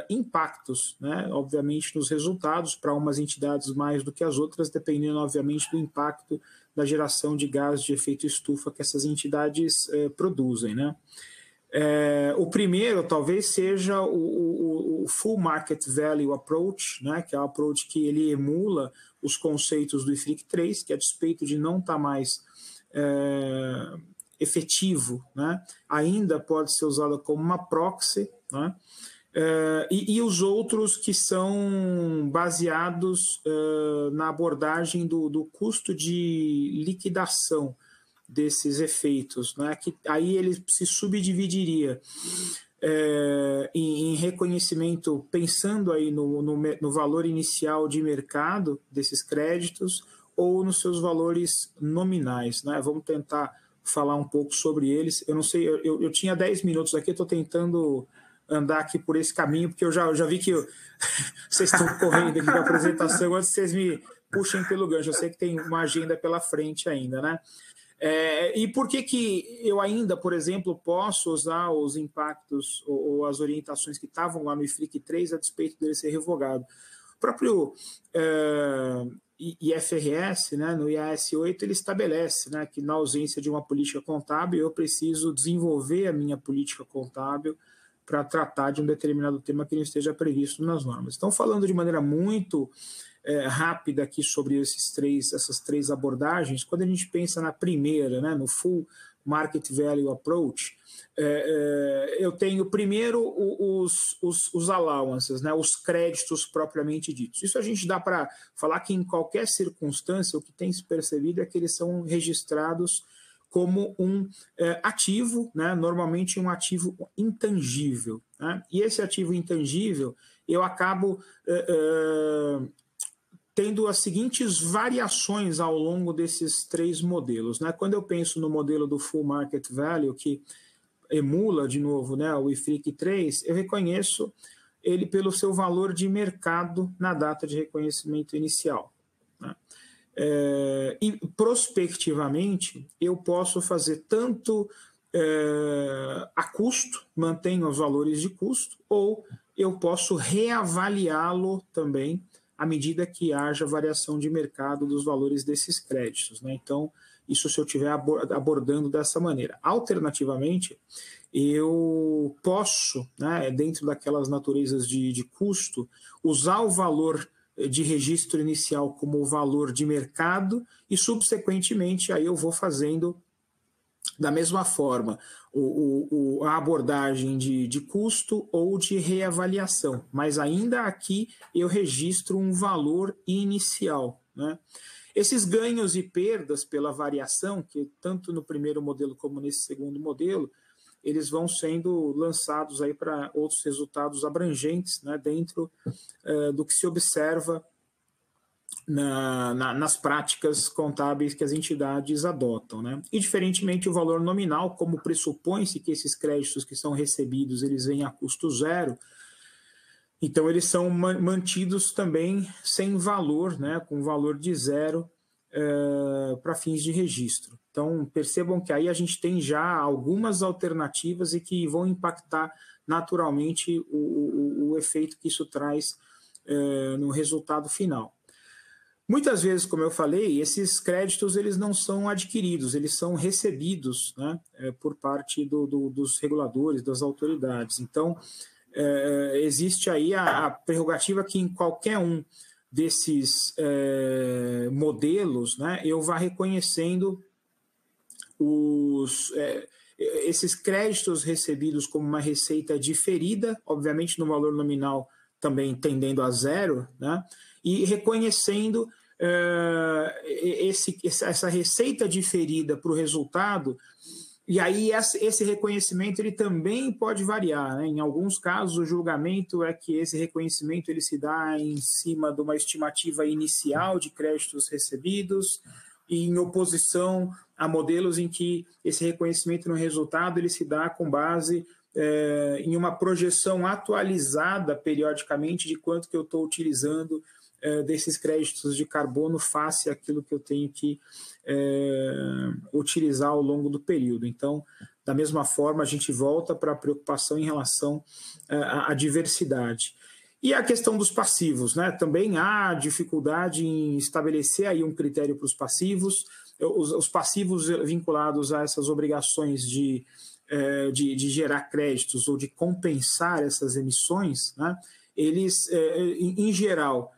impactos, né? Obviamente, nos resultados para umas entidades mais do que as outras, dependendo, obviamente, do impacto da geração de gás de efeito estufa que essas entidades produzem, né? O primeiro talvez seja o Full Market Value Approach, né, que é o approach que ele emula os conceitos do IFRIC 3, que a despeito de não estar mais efetivo, né, ainda pode ser usado como uma proxy, né, e os outros que são baseados na abordagem do custo de liquidação desses efeitos, né? Que aí ele se subdividiria em reconhecimento, pensando aí no valor inicial de mercado desses créditos ou nos seus valores nominais, né? Vamos tentar falar um pouco sobre eles. Eu não sei, eu tinha 10 minutos aqui, estou tentando andar aqui por esse caminho, porque eu já vi que vocês estão correndo aqui com a apresentação, antes vocês me puxem pelo gancho. Eu sei que tem uma agenda pela frente ainda, né? E por que eu ainda, por exemplo, posso usar os impactos ou as orientações que estavam lá no IFRIC 3 a despeito dele ser revogado? O próprio IFRS, né, no IAS 8, ele estabelece, né, que na ausência de uma política contábil eu preciso desenvolver a minha política contábil para tratar de um determinado tema que não esteja previsto nas normas. Então, falando de maneira muito rápida aqui sobre essas três abordagens, quando a gente pensa na primeira, né, no Full Market Value Approach, eu tenho primeiro os allowances, né, os créditos propriamente ditos. Isso a gente dá para falar que em qualquer circunstância o que tem se percebido é que eles são registrados como um ativo, né, normalmente um ativo intangível, né, e esse ativo intangível eu acabo tendo as seguintes variações ao longo desses 3 modelos, né? Quando eu penso no modelo do Full Market Value, que emula, de novo, né, o IFRIC 3, eu reconheço ele pelo seu valor de mercado na data de reconhecimento inicial, né? E prospectivamente, eu posso fazer tanto a custo, mantenho os valores de custo, ou eu posso reavaliá-lo também à medida que haja variação de mercado dos valores desses créditos, né? Então, isso se eu estiver abordando dessa maneira. Alternativamente, eu posso, né, dentro daquelas naturezas de custo, usar o valor de registro inicial como valor de mercado e, subsequentemente, aí eu vou fazendo da mesma forma a abordagem de custo ou de reavaliação, mas ainda aqui eu registro um valor inicial, né? Esses ganhos e perdas pela variação, que tanto no primeiro modelo como nesse segundo modelo, eles vão sendo lançados aí para outros resultados abrangentes, né, dentro do que se observa nas práticas contábeis que as entidades adotam, né? E, diferentemente, o valor nominal, como pressupõe-se que esses créditos que são recebidos, eles vêm a custo zero, então eles são mantidos também sem valor, né, com valor de zero para fins de registro. Então, percebam que aí a gente tem já algumas alternativas e que vão impactar naturalmente o efeito que isso traz no resultado final. Muitas vezes, como eu falei, esses créditos eles não são adquiridos, eles são recebidos, né, por parte dos reguladores, das autoridades. Então, existe aí a prerrogativa que em qualquer um desses modelos, né, eu vá reconhecendo esses créditos recebidos como uma receita diferida, obviamente no valor nominal também tendendo a zero, né, e reconhecendo essa receita diferida para o resultado. E aí esse reconhecimento ele também pode variar, né? Em alguns casos o julgamento é que esse reconhecimento ele se dá em cima de uma estimativa inicial de créditos recebidos e em oposição a modelos em que esse reconhecimento no resultado ele se dá com base em uma projeção atualizada periodicamente de quanto que eu estou utilizando desses créditos de carbono face àquilo que eu tenho que utilizar ao longo do período. Então, da mesma forma, a gente volta para a preocupação em relação à diversidade. E a questão dos passivos, né? Também há dificuldade em estabelecer aí um critério para os passivos. Os passivos vinculados a essas obrigações de gerar créditos ou de compensar essas emissões, né? Eles, em geral,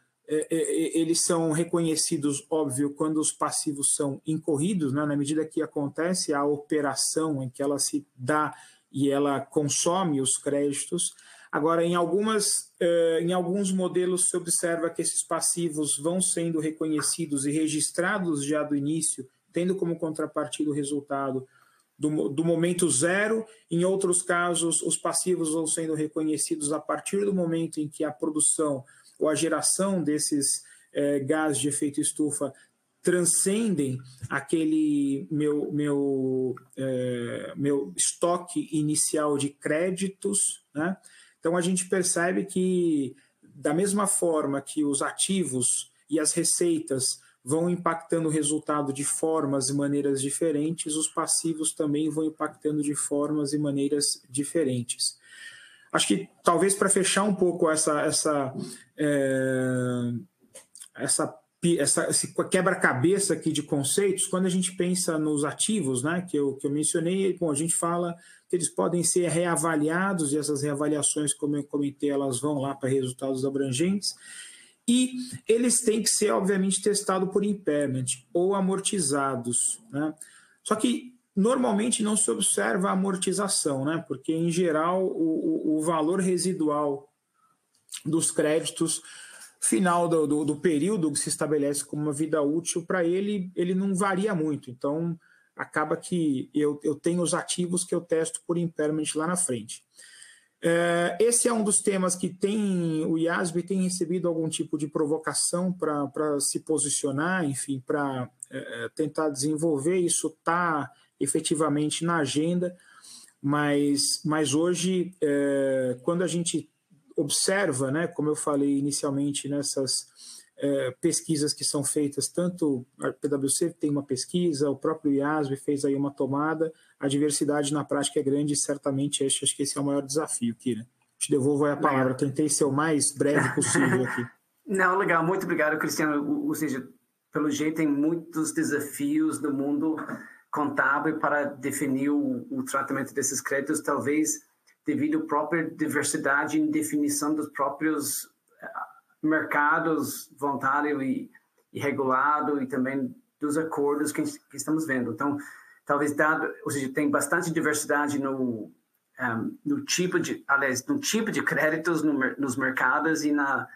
eles são reconhecidos, óbvio, quando os passivos são incorridos, né? Na medida que acontece a operação em que ela se dá e ela consome os créditos. Agora, em alguns modelos se observa que esses passivos vão sendo reconhecidos e registrados já do início, tendo como contrapartida o resultado do momento zero. Em outros casos, os passivos vão sendo reconhecidos a partir do momento em que a produção ou a geração desses gases de efeito estufa transcendem aquele meu estoque inicial de créditos, né? Então, a gente percebe que, da mesma forma que os ativos e as receitas vão impactando o resultado de formas e maneiras diferentes, os passivos também vão impactando de formas e maneiras diferentes. Acho que, talvez, para fechar um pouco esse quebra-cabeça aqui de conceitos, quando a gente pensa nos ativos, né, que eu mencionei, bom, a gente fala que eles podem ser reavaliados, e essas reavaliações, como eu comentei, elas vão lá para resultados abrangentes, e eles têm que ser, obviamente, testados por impairment ou amortizados, né? Só que, normalmente, não se observa a amortização, né? Porque, em geral, o valor residual dos créditos final do período que se estabelece como uma vida útil, para ele não varia muito. Então, acaba que eu tenho os ativos que eu testo por impairment lá na frente. Esse é um dos temas que o IASB tem recebido algum tipo de provocação para se posicionar, enfim, para tentar desenvolver. Isso está efetivamente na agenda, mas hoje, quando a gente observa, né, como eu falei inicialmente nessas pesquisas que são feitas, tanto a PwC tem uma pesquisa, o próprio IASB fez aí uma tomada, a diversidade na prática é grande e certamente acho que esse é o maior desafio, Kira. Te devolvo aí a palavra, tentei ser o mais breve possível aqui. Não, legal, muito obrigado, Cristiano. Ou seja, pelo jeito tem muitos desafios no mundo contábil para definir o tratamento desses créditos, talvez devido à própria diversidade em definição dos próprios mercados voluntário e regulado e também dos acordos que estamos vendo. Então, talvez ou seja, tem bastante diversidade no tipo de créditos nos mercados e na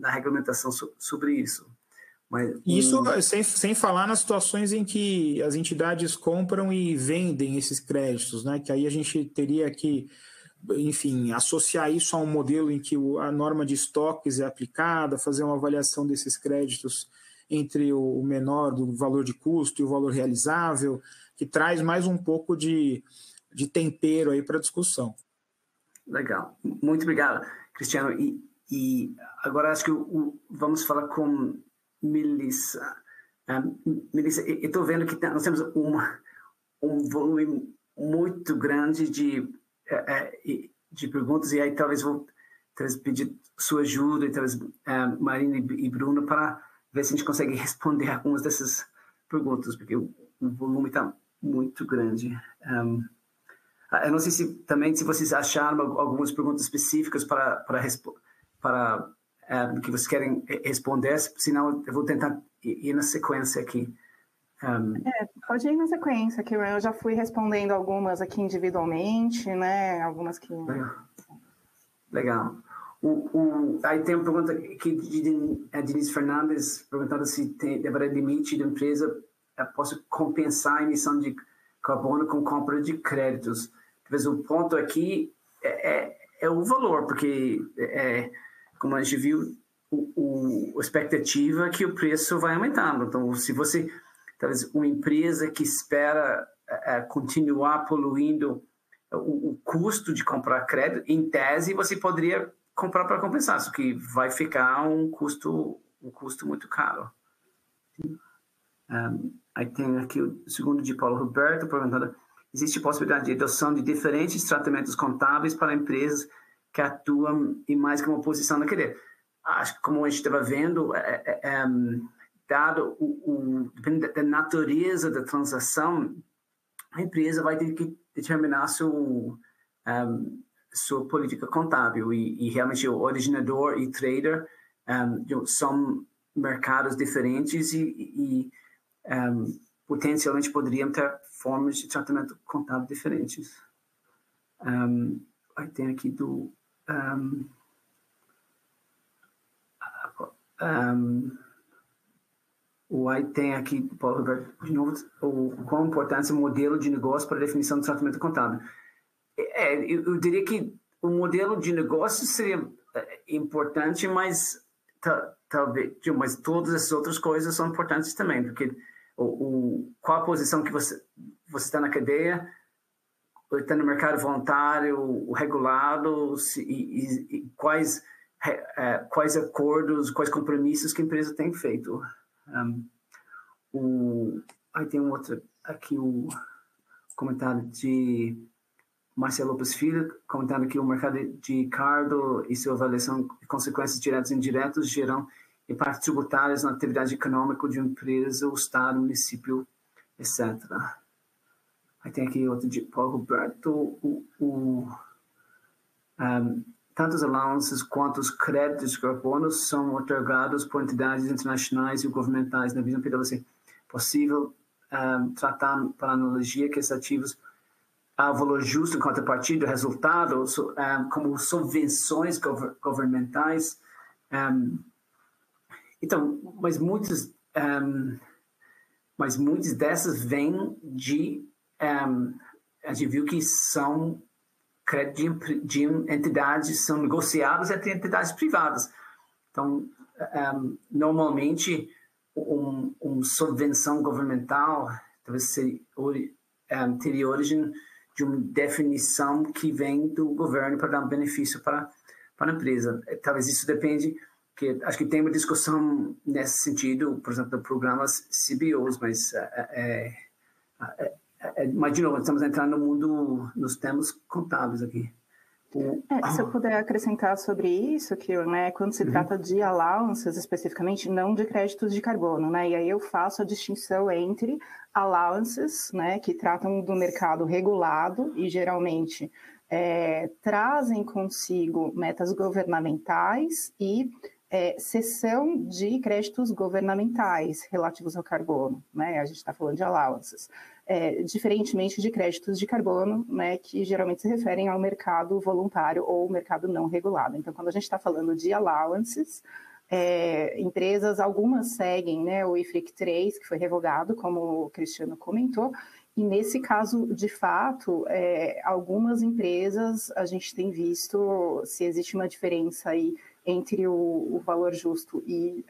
regulamentação sobre isso. Mas, isso sem falar nas situações em que as entidades compram e vendem esses créditos, né? Que aí a gente teria que, enfim, associar isso a um modelo em que a norma de estoques é aplicada, fazer uma avaliação desses créditos entre o menor do valor de custo e o valor realizável, que traz mais um pouco de tempero aí para a discussão. Legal. Muito obrigado, Cristiano. E agora acho que vamos falar com Melissa. Melissa, eu estou vendo que nós temos um volume muito grande de perguntas, e aí talvez vou pedir sua ajuda, e talvez Marina e Bruno, para ver se a gente consegue responder algumas dessas perguntas, porque o volume está muito grande. Eu não sei se vocês acharam algumas perguntas específicas para que vocês querem responder, senão eu vou tentar ir na sequência aqui. Pode ir na sequência, que eu já fui respondendo algumas aqui individualmente, né? Algumas que... Legal. Aí tem uma pergunta aqui de Denise Fernandes, perguntando se deverá limite da empresa possa compensar a emissão de carbono com compra de créditos. Talvez o ponto aqui é o valor, porque como a gente viu, a expectativa é que o preço vai aumentando. Então, se você, talvez uma empresa que espera continuar poluindo o custo de comprar crédito, em tese, você poderia comprar para compensar, só que vai ficar um custo muito caro. Aí tem aqui o segundo de Paulo Roberto perguntando: existe possibilidade de adoção de diferentes tratamentos contábeis para empresas que atuam em mais que uma posição na cadeia? Acho que, como a gente estava vendo, dado dependendo da natureza da transação, a empresa vai ter que determinar sua política contábil, e realmente o originador e trader são mercados diferentes e potencialmente poderiam ter formas de tratamento contábil diferentes. Aí tem aqui aí tem aqui, Paulo Roberto, de novo, qual a importância do modelo de negócio para a definição do tratamento contábil. Eu diria que o modelo de negócio seria importante, mas talvez, mas todas as outras coisas são importantes também, porque qual a posição que você está na cadeia, está no mercado voluntário, regulado, e quais acordos, quais compromissos que a empresa tem feito. Aí tem outro aqui, o comentário de Marcelo Lopes Filho, comentando que o mercado de cargo e sua avaliação de consequências diretas e indiretas geram impactos tributários na atividade econômica de uma empresa, o Estado, o município, etc. Aí tem aqui outro de Paulo Roberto. Tanto os allowances quanto os créditos de carbono são otorgados por entidades internacionais e governamentais. Na visão PwC, possível tratar, para analogia, que esses ativos há valor justo em contrapartida do resultado, como subvenções governamentais. Então, mas muitas dessas vêm de... a gente viu que são créditos de entidades, são negociados entre entidades privadas. Então, normalmente, uma subvenção governamental talvez teria origem de uma definição que vem do governo para dar um benefício para a empresa. Talvez isso depende, que acho que tem uma discussão nesse sentido, por exemplo, do programas CBOs, mas de novo, estamos entrando no mundo, nos termos contábeis aqui. Se eu puder acrescentar sobre isso, que, né, quando se trata de allowances especificamente, não de créditos de carbono, né, e aí eu faço a distinção entre allowances, né, que tratam do mercado regulado e geralmente trazem consigo metas governamentais e cessão de créditos governamentais relativos ao carbono, né? A gente está falando de allowances, diferentemente de créditos de carbono, né, que geralmente se referem ao mercado voluntário ou mercado não regulado. Então, quando a gente está falando de allowances, empresas, algumas seguem, né, o IFRIC 3, que foi revogado, como o Cristiano comentou, e nesse caso, de fato, algumas empresas, a gente tem visto se existe uma diferença aí entre o valor justo e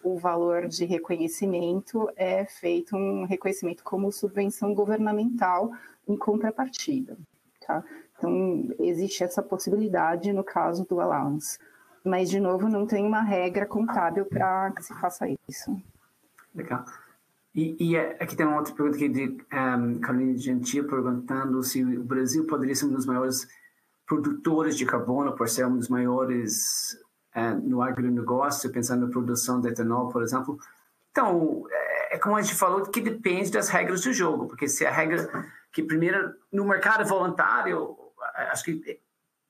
o valor de reconhecimento, é feito um reconhecimento como subvenção governamental em contrapartida. Tá? Então, existe essa possibilidade no caso do allowance. Mas, de novo, não tem uma regra contábil para que se faça isso. Legal. E aqui tem uma outra pergunta aqui de Carolina Gentil perguntando se o Brasil poderia ser um dos maiores produtores de carbono, por ser um dos maiores no agronegócio, pensando na produção de etanol, por exemplo. Então, como a gente falou, que depende das regras do jogo, porque se a regra que primeiro, no mercado voluntário, acho que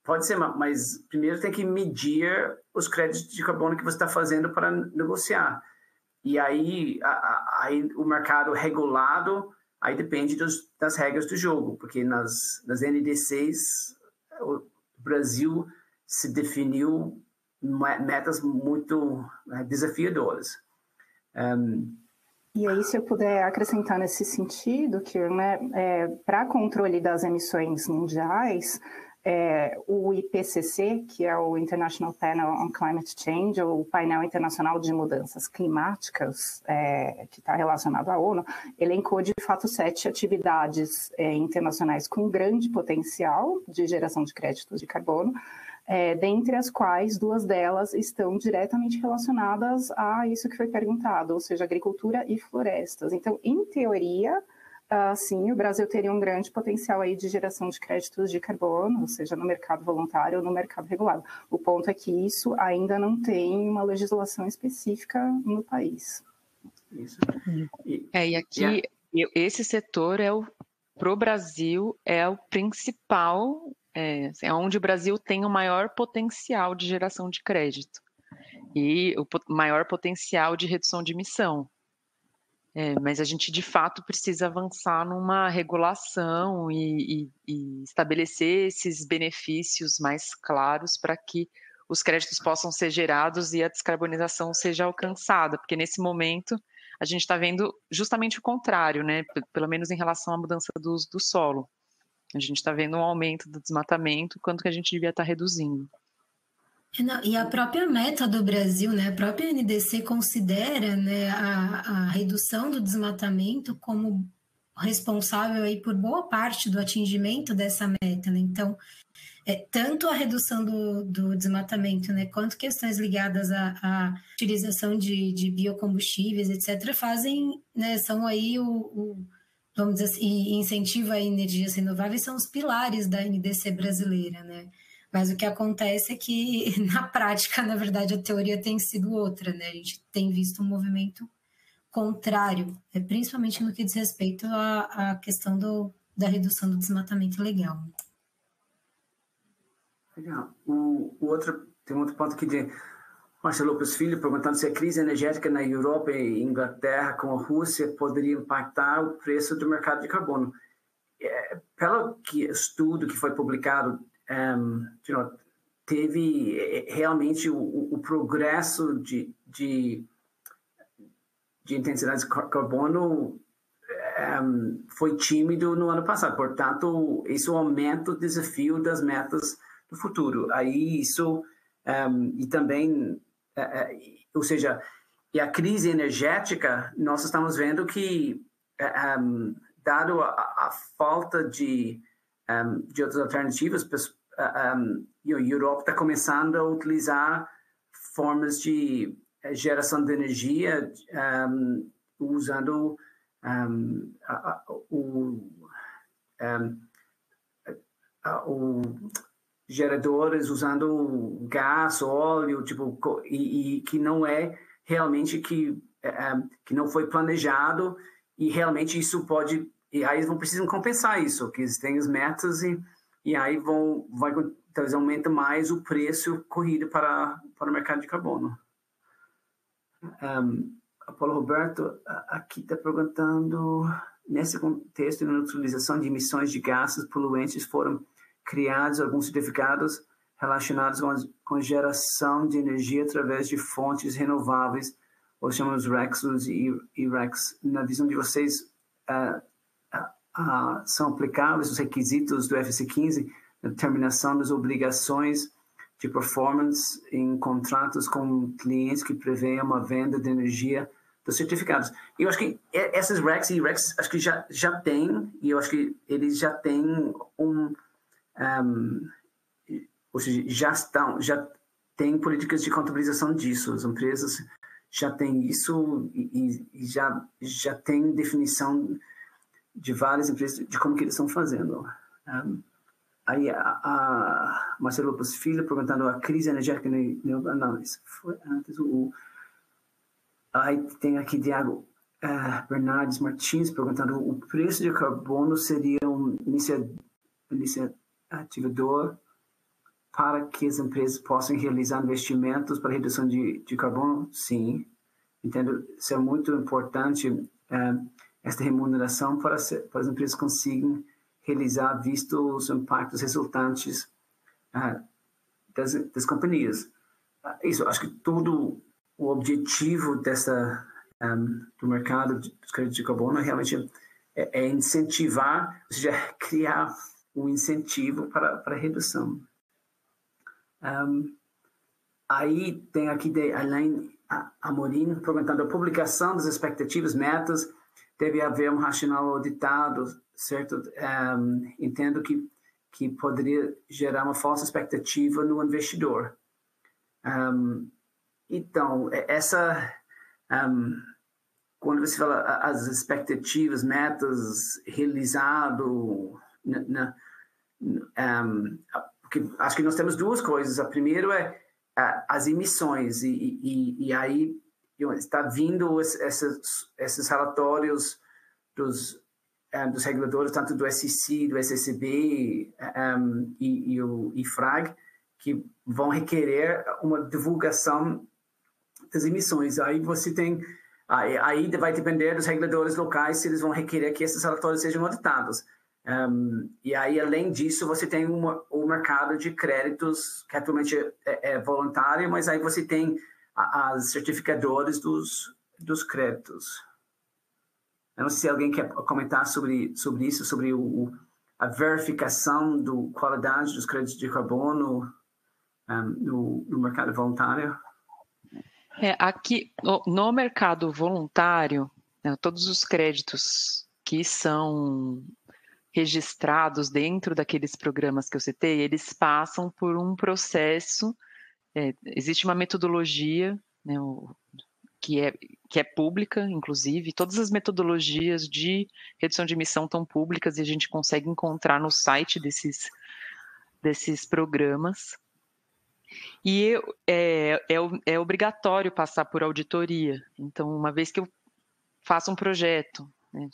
pode ser, mas primeiro tem que medir os créditos de carbono que você está fazendo para negociar. E aí o mercado regulado, aí depende das regras do jogo, porque nas NDCs o Brasil se definiu metas muito desafiadoras. E aí, se eu puder acrescentar nesse sentido, que, né, para controle das emissões mundiais, o IPCC, que é o International Panel on Climate Change, ou o painel internacional de mudanças climáticas, que está relacionado à ONU, elencou de fato 7 atividades internacionais com grande potencial de geração de créditos de carbono, dentre as quais 2 delas estão diretamente relacionadas a isso que foi perguntado, ou seja, agricultura e florestas. Então, em teoria, sim, o Brasil teria um grande potencial aí de geração de créditos de carbono, seja no mercado voluntário ou no mercado regulado. O ponto é que isso ainda não tem uma legislação específica no país. Isso. E aqui, esse setor para o Brasil, é o principal, é onde o Brasil tem o maior potencial de geração de crédito e o maior potencial de redução de emissão. Mas a gente, de fato, precisa avançar numa regulação e estabelecer esses benefícios mais claros para que os créditos possam ser gerados e a descarbonização seja alcançada, porque nesse momento a gente está vendo justamente o contrário, né? Pelo menos em relação à mudança do uso do solo. A gente está vendo um aumento do desmatamento, quanto que a gente devia estar reduzindo. E a própria meta do Brasil, né, a própria NDC considera, né, a redução do desmatamento como responsável aí por boa parte do atingimento dessa meta, né? Então, tanto a redução do desmatamento, né, quanto questões ligadas à utilização de biocombustíveis, etc., né, são aí vamos dizer assim, incentivo a energias renováveis são os pilares da NDC brasileira, né? Mas o que acontece é que, na prática, na verdade, a teoria tem sido outra, né? A gente tem visto um movimento contrário, principalmente no que diz respeito à questão da redução do desmatamento legal. Legal. Tem um outro ponto aqui de Marcelo Lopes Filho perguntando se a crise energética na Europa e Inglaterra com a Rússia poderia impactar o preço do mercado de carbono. Pelo estudo que foi publicado, teve realmente o progresso de intensidade de carbono foi tímido no ano passado. Portanto, isso aumenta o desafio das metas do futuro. Aí isso e também, ou seja, e a crise energética, nós estamos vendo que dado a falta de outras alternativas, a Europa está começando a utilizar formas de geração de energia usando geradores, usando gás, óleo, e que não é realmente que não foi planejado, e realmente isso pode, e aí eles precisam compensar isso, que eles têm as metas e aí talvez aumenta mais o preço corrido para para o mercado de carbono. Paulo Roberto aqui está perguntando, nesse contexto de neutralização de emissões de gases poluentes, foram criados alguns certificados relacionados com geração de energia através de fontes renováveis, ou chamamos RECs e RECs. Na visão de vocês, são aplicáveis os requisitos do FEC 15 na determinação das obrigações de performance em contratos com clientes que prevêem uma venda de energia dos certificados. Eu acho que essas RECs e RECs acho que já tem, e eu acho que eles já têm ou seja, já tem políticas de contabilização disso. As empresas já têm isso e já tem definição de várias empresas de como que eles estão fazendo. Aí a Marcelo Lopes Filho perguntando a crise energética não, isso foi antes. Aí tem aqui Diego Bernardes Martins perguntando o preço de carbono seria um incentivador para que as empresas possam realizar investimentos para redução de carbono? Sim, entendo ser muito importante esta remuneração para as empresas conseguirem realizar, visto os impactos resultantes das companhias. Isso, acho que todo o objetivo do mercado dos créditos de carbono realmente é incentivar, ou seja, criar um incentivo para a redução. Aí tem aqui Alain Amorim perguntando a publicação das expectativas, metas, deve haver um racional auditado, certo? Entendo que poderia gerar uma falsa expectativa no investidor. Então, quando você fala as expectativas, metas, realizado, porque acho que nós temos duas coisas. A primeira é as emissões, e aí está vindo esses relatórios dos reguladores, tanto do SEC, do SECB e o IFRAG, que vão requerer uma divulgação das emissões. Aí você tem, aí vai depender dos reguladores locais se eles vão requerer que esses relatórios sejam auditados. E aí, além disso, você tem o mercado de créditos, que atualmente é voluntário, mas aí você tem as certificadores dos créditos. Eu não sei se alguém quer comentar sobre isso, sobre a verificação da qualidade dos créditos de carbono no mercado voluntário. Aqui, no mercado voluntário, todos os créditos que são registrados dentro daqueles programas que eu citei, eles passam por um processo, existe uma metodologia, né, que é pública, inclusive, todas as metodologias de redução de emissão estão públicas e a gente consegue encontrar no site desses programas. E é obrigatório passar por auditoria. Então, uma vez que eu faço um projeto, né,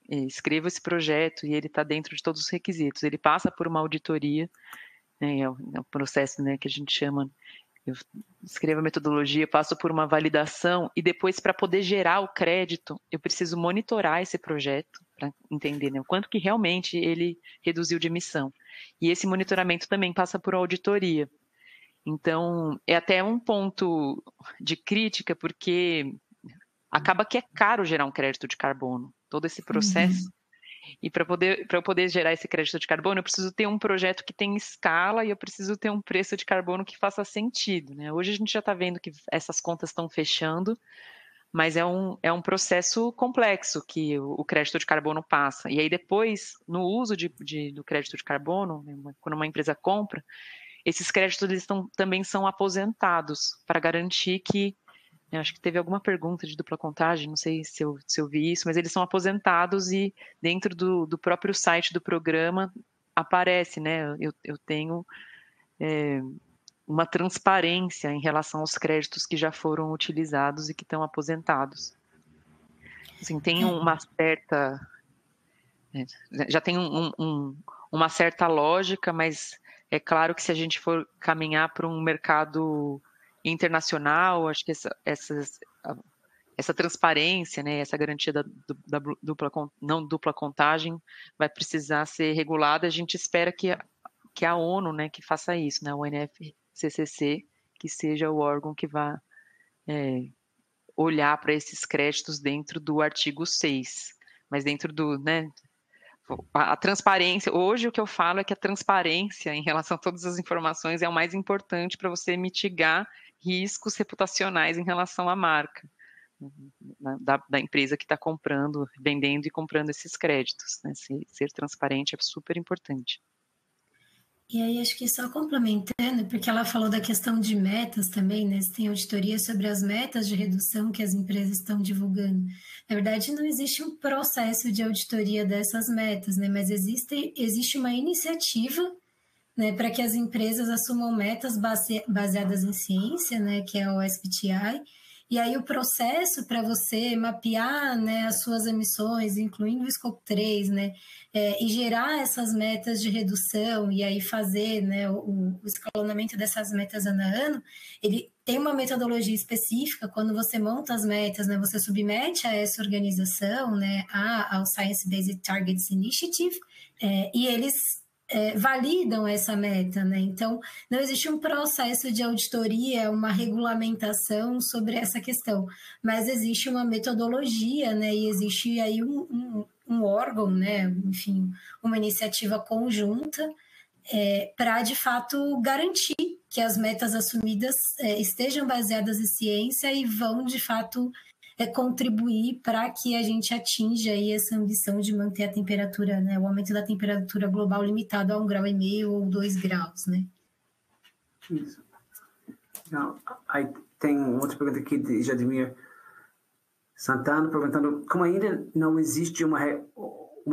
escrevo esse projeto e ele está dentro de todos os requisitos, ele passa por uma auditoria, né, é um processo, né, que a gente chama, eu escrevo a metodologia, passo por uma validação e depois, para poder gerar o crédito, eu preciso monitorar esse projeto para entender, né, o quanto que realmente ele reduziu de emissão. E esse monitoramento também passa por auditoria. Então, é até um ponto de crítica, porque acaba que é caro gerar um crédito de carbono, todo esse processo. E para eu poder gerar esse crédito de carbono, eu preciso ter um projeto que tenha escala e eu preciso ter um preço de carbono que faça sentido, né? Hoje a gente já está vendo que essas contas estão fechando, mas é um processo complexo que o crédito de carbono passa. E aí depois, no uso do crédito de carbono, né, quando uma empresa compra, esses créditos eles também são aposentados para garantir que, eu acho que teve alguma pergunta de dupla contagem, não sei se eu vi isso, mas eles são aposentados e dentro do próprio site do programa aparece, né? Eu tenho uma transparência em relação aos créditos que já foram utilizados e que estão aposentados. Assim, tem uma certa... já tem uma certa lógica, mas é claro que se a gente for caminhar para um mercado internacional, acho que essa transparência, né, essa garantia da não dupla contagem vai precisar ser regulada. A gente espera que a ONU, né, que faça isso, né, o UNFCCC, que seja o órgão que vá olhar para esses créditos dentro do artigo 6, mas dentro do, né, a transparência. Hoje o que eu falo é que a transparência em relação a todas as informações é o mais importante para você mitigar riscos reputacionais em relação à marca da empresa que está comprando, vendendo e comprando esses créditos, né? Ser transparente é super importante. E aí, acho que só complementando, porque ela falou da questão de metas também, né? Você tem auditoria sobre as metas de redução que as empresas estão divulgando. Na verdade, não existe um processo de auditoria dessas metas, né? Mas existe uma iniciativa, né, para que as empresas assumam metas baseadas em ciência, né? Que é o SBTi. E aí o processo para você mapear, né, as suas emissões, incluindo o Scope 3, né, e gerar essas metas de redução e aí fazer, né, o escalonamento dessas metas ano a ano, ele tem uma metodologia específica. Quando você monta as metas, né, você submete a essa organização, né, ao Science Based Targets Initiative, e eles validam essa meta, né? Então, não existe um processo de auditoria, uma regulamentação sobre essa questão, mas existe uma metodologia, né? E existe aí um órgão, né? Enfim, uma iniciativa conjunta para, de fato, garantir que as metas assumidas estejam baseadas em ciência e vão, de fato, contribuir para que a gente atinja aí essa ambição de manter a temperatura, né, o aumento da temperatura global limitado a 1,5 graus ou 2 graus, né? Isso. Não, aí tem outra pergunta aqui de Jadimir Santana, perguntando como ainda não existe uma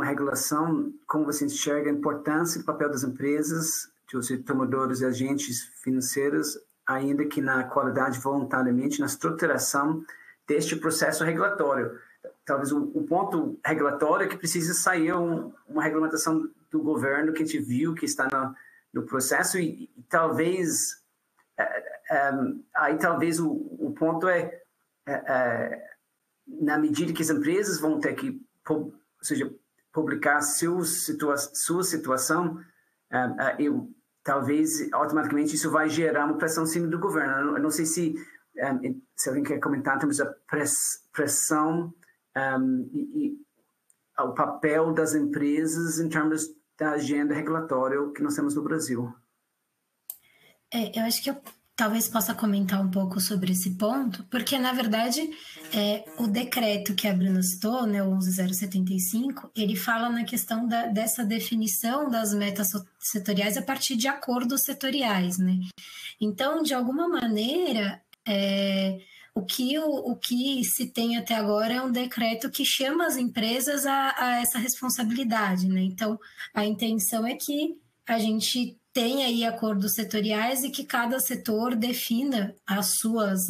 regulação, como você enxerga a importância e o papel das empresas, dos tomadores e agentes financeiros, ainda que na qualidade voluntariamente, na estruturação deste processo regulatório. Talvez o ponto regulatório é que precisa sair uma regulamentação do governo que a gente viu que está no processo e talvez aí talvez o ponto na medida que as empresas vão ter que publicar sua situação, talvez automaticamente isso vai gerar uma pressão em cima do governo. Eu não sei se alguém quer comentar em termos da pressão e o papel das empresas em termos da agenda regulatória que nós temos no Brasil. Eu acho que eu talvez possa comentar um pouco sobre esse ponto, porque, na verdade, o decreto que a Bruna citou, né, o 11.075, ele fala na questão dessa definição das metas setoriais a partir de acordos setoriais, né? Então, de alguma maneira, o que se tem até agora é um decreto que chama as empresas a essa responsabilidade, né? Então, a intenção é que a gente tenha aí acordos setoriais e que cada setor defina as suas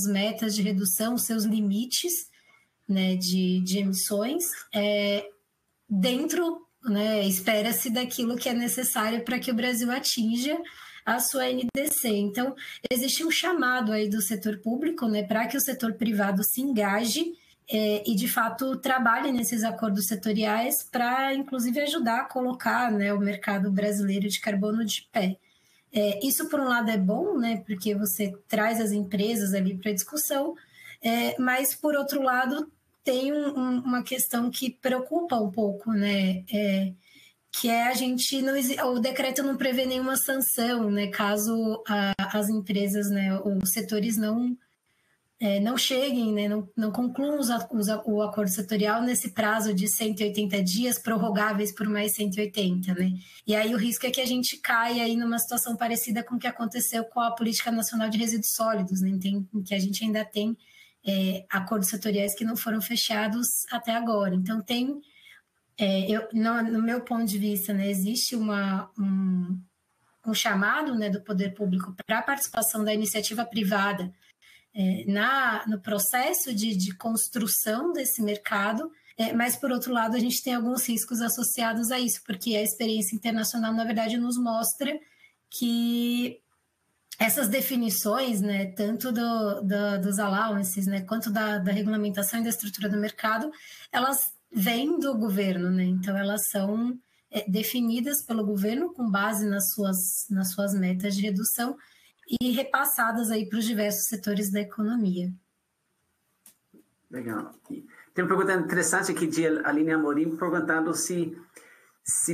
metas de redução, os seus limites, né, de emissões, dentro, né, espera-se daquilo que é necessário para que o Brasil atinja a sua NDC. Então, existe um chamado aí do setor público, né, para que o setor privado se engaje e, de fato, trabalhe nesses acordos setoriais para, inclusive, ajudar a colocar, né, o mercado brasileiro de carbono de pé. Isso, por um lado, é bom, né, porque você traz as empresas ali para discussão, mas, por outro lado, tem uma questão que preocupa um pouco, né, que a gente o decreto não prevê nenhuma sanção, né, caso as empresas, né, os setores não cheguem, né, não concluam o acordo setorial nesse prazo de 180 dias, prorrogáveis por mais 180, né? E aí o risco é que a gente caia aí numa situação parecida com o que aconteceu com a Política Nacional de Resíduos Sólidos, né, em que a gente ainda tem acordos setoriais que não foram fechados até agora. Então, tem... no meu ponto de vista, né, existe um chamado, né, do poder público para a participação da iniciativa privada no processo de construção desse mercado, mas, por outro lado, a gente tem alguns riscos associados a isso, porque a experiência internacional, na verdade, nos mostra que essas definições, né, tanto dos allowances, né, quanto da regulamentação e da estrutura do mercado, elas vêm do governo, né? Então elas são definidas pelo governo com base nas suas metas de redução e repassadas aí para os diversos setores da economia. Legal. Tem uma pergunta interessante aqui de Aline Amorim perguntando se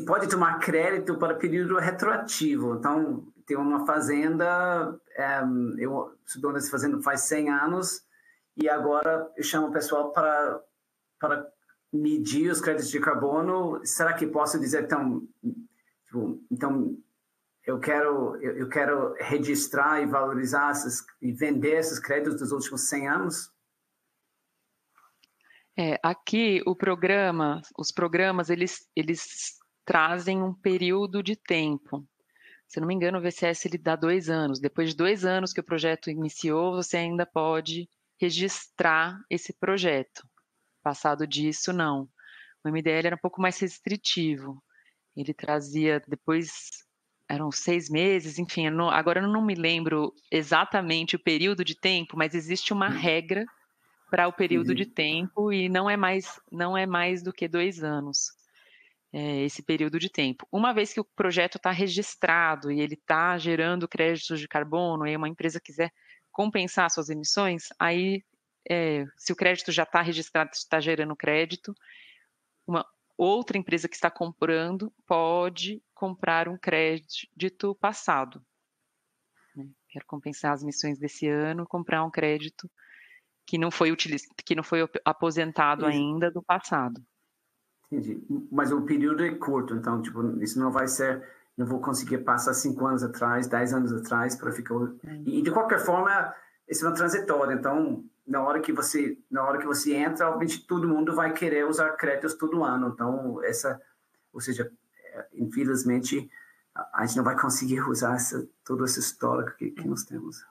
pode tomar crédito para período retroativo. Então, tem uma fazenda, eu sou dono dessa fazenda faz 100 anos e agora eu chamo o pessoal para medir os créditos de carbono. Será que posso dizer, então eu quero registrar e valorizar e vender esses créditos dos últimos 100 anos? Aqui os programas, eles trazem um período de tempo. Se não me engano, o VCS ele dá 2 anos. Depois de 2 anos que o projeto iniciou, você ainda pode registrar esse projeto. Passado disso, não. O MDL era um pouco mais restritivo. Ele trazia depois, eram 6 meses, enfim, agora eu não me lembro exatamente o período de tempo, mas existe uma regra para o período de tempo e não é mais do que 2 anos. Esse período de tempo. Uma vez que o projeto está registrado e ele está gerando créditos de carbono, e uma empresa quiser compensar suas emissões, aí, se o crédito já está registrado, está gerando crédito, uma outra empresa que está comprando pode comprar um crédito passado. Quero compensar as emissões desse ano, comprar um crédito que não foi aposentado ainda do passado. Entendi. Mas o período é curto, então, isso não vai ser, não vou conseguir passar 5 anos atrás, 10 anos atrás para ficar... E de qualquer forma, isso é uma transitória, então, na hora que você entra, obviamente todo mundo vai querer usar créditos todo ano, então, ou seja, infelizmente, a gente não vai conseguir usar todo esse histórico que nós temos.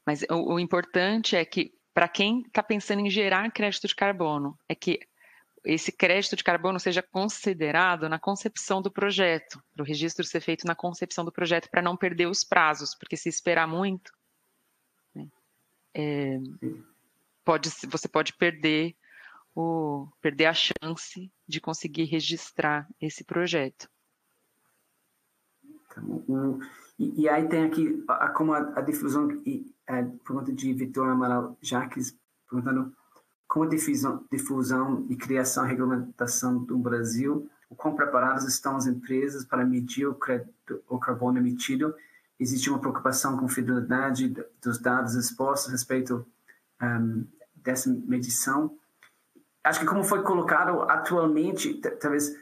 Mas o importante é que, para quem está pensando em gerar crédito de carbono, é que esse crédito de carbono seja considerado na concepção do projeto, para o registro ser feito na concepção do projeto, para não perder os prazos, porque se esperar muito, você pode perder a chance de conseguir registrar esse projeto. E aí tem aqui como a difusão, pergunta de Vitor Amaral Jaques, perguntando como a difusão e criação e regulamentação do Brasil, o quão preparadas estão as empresas para medir o carbono emitido? Existe uma preocupação com a fidelidade dos dados expostos a respeito dessa medição? Acho que como foi colocado atualmente, talvez,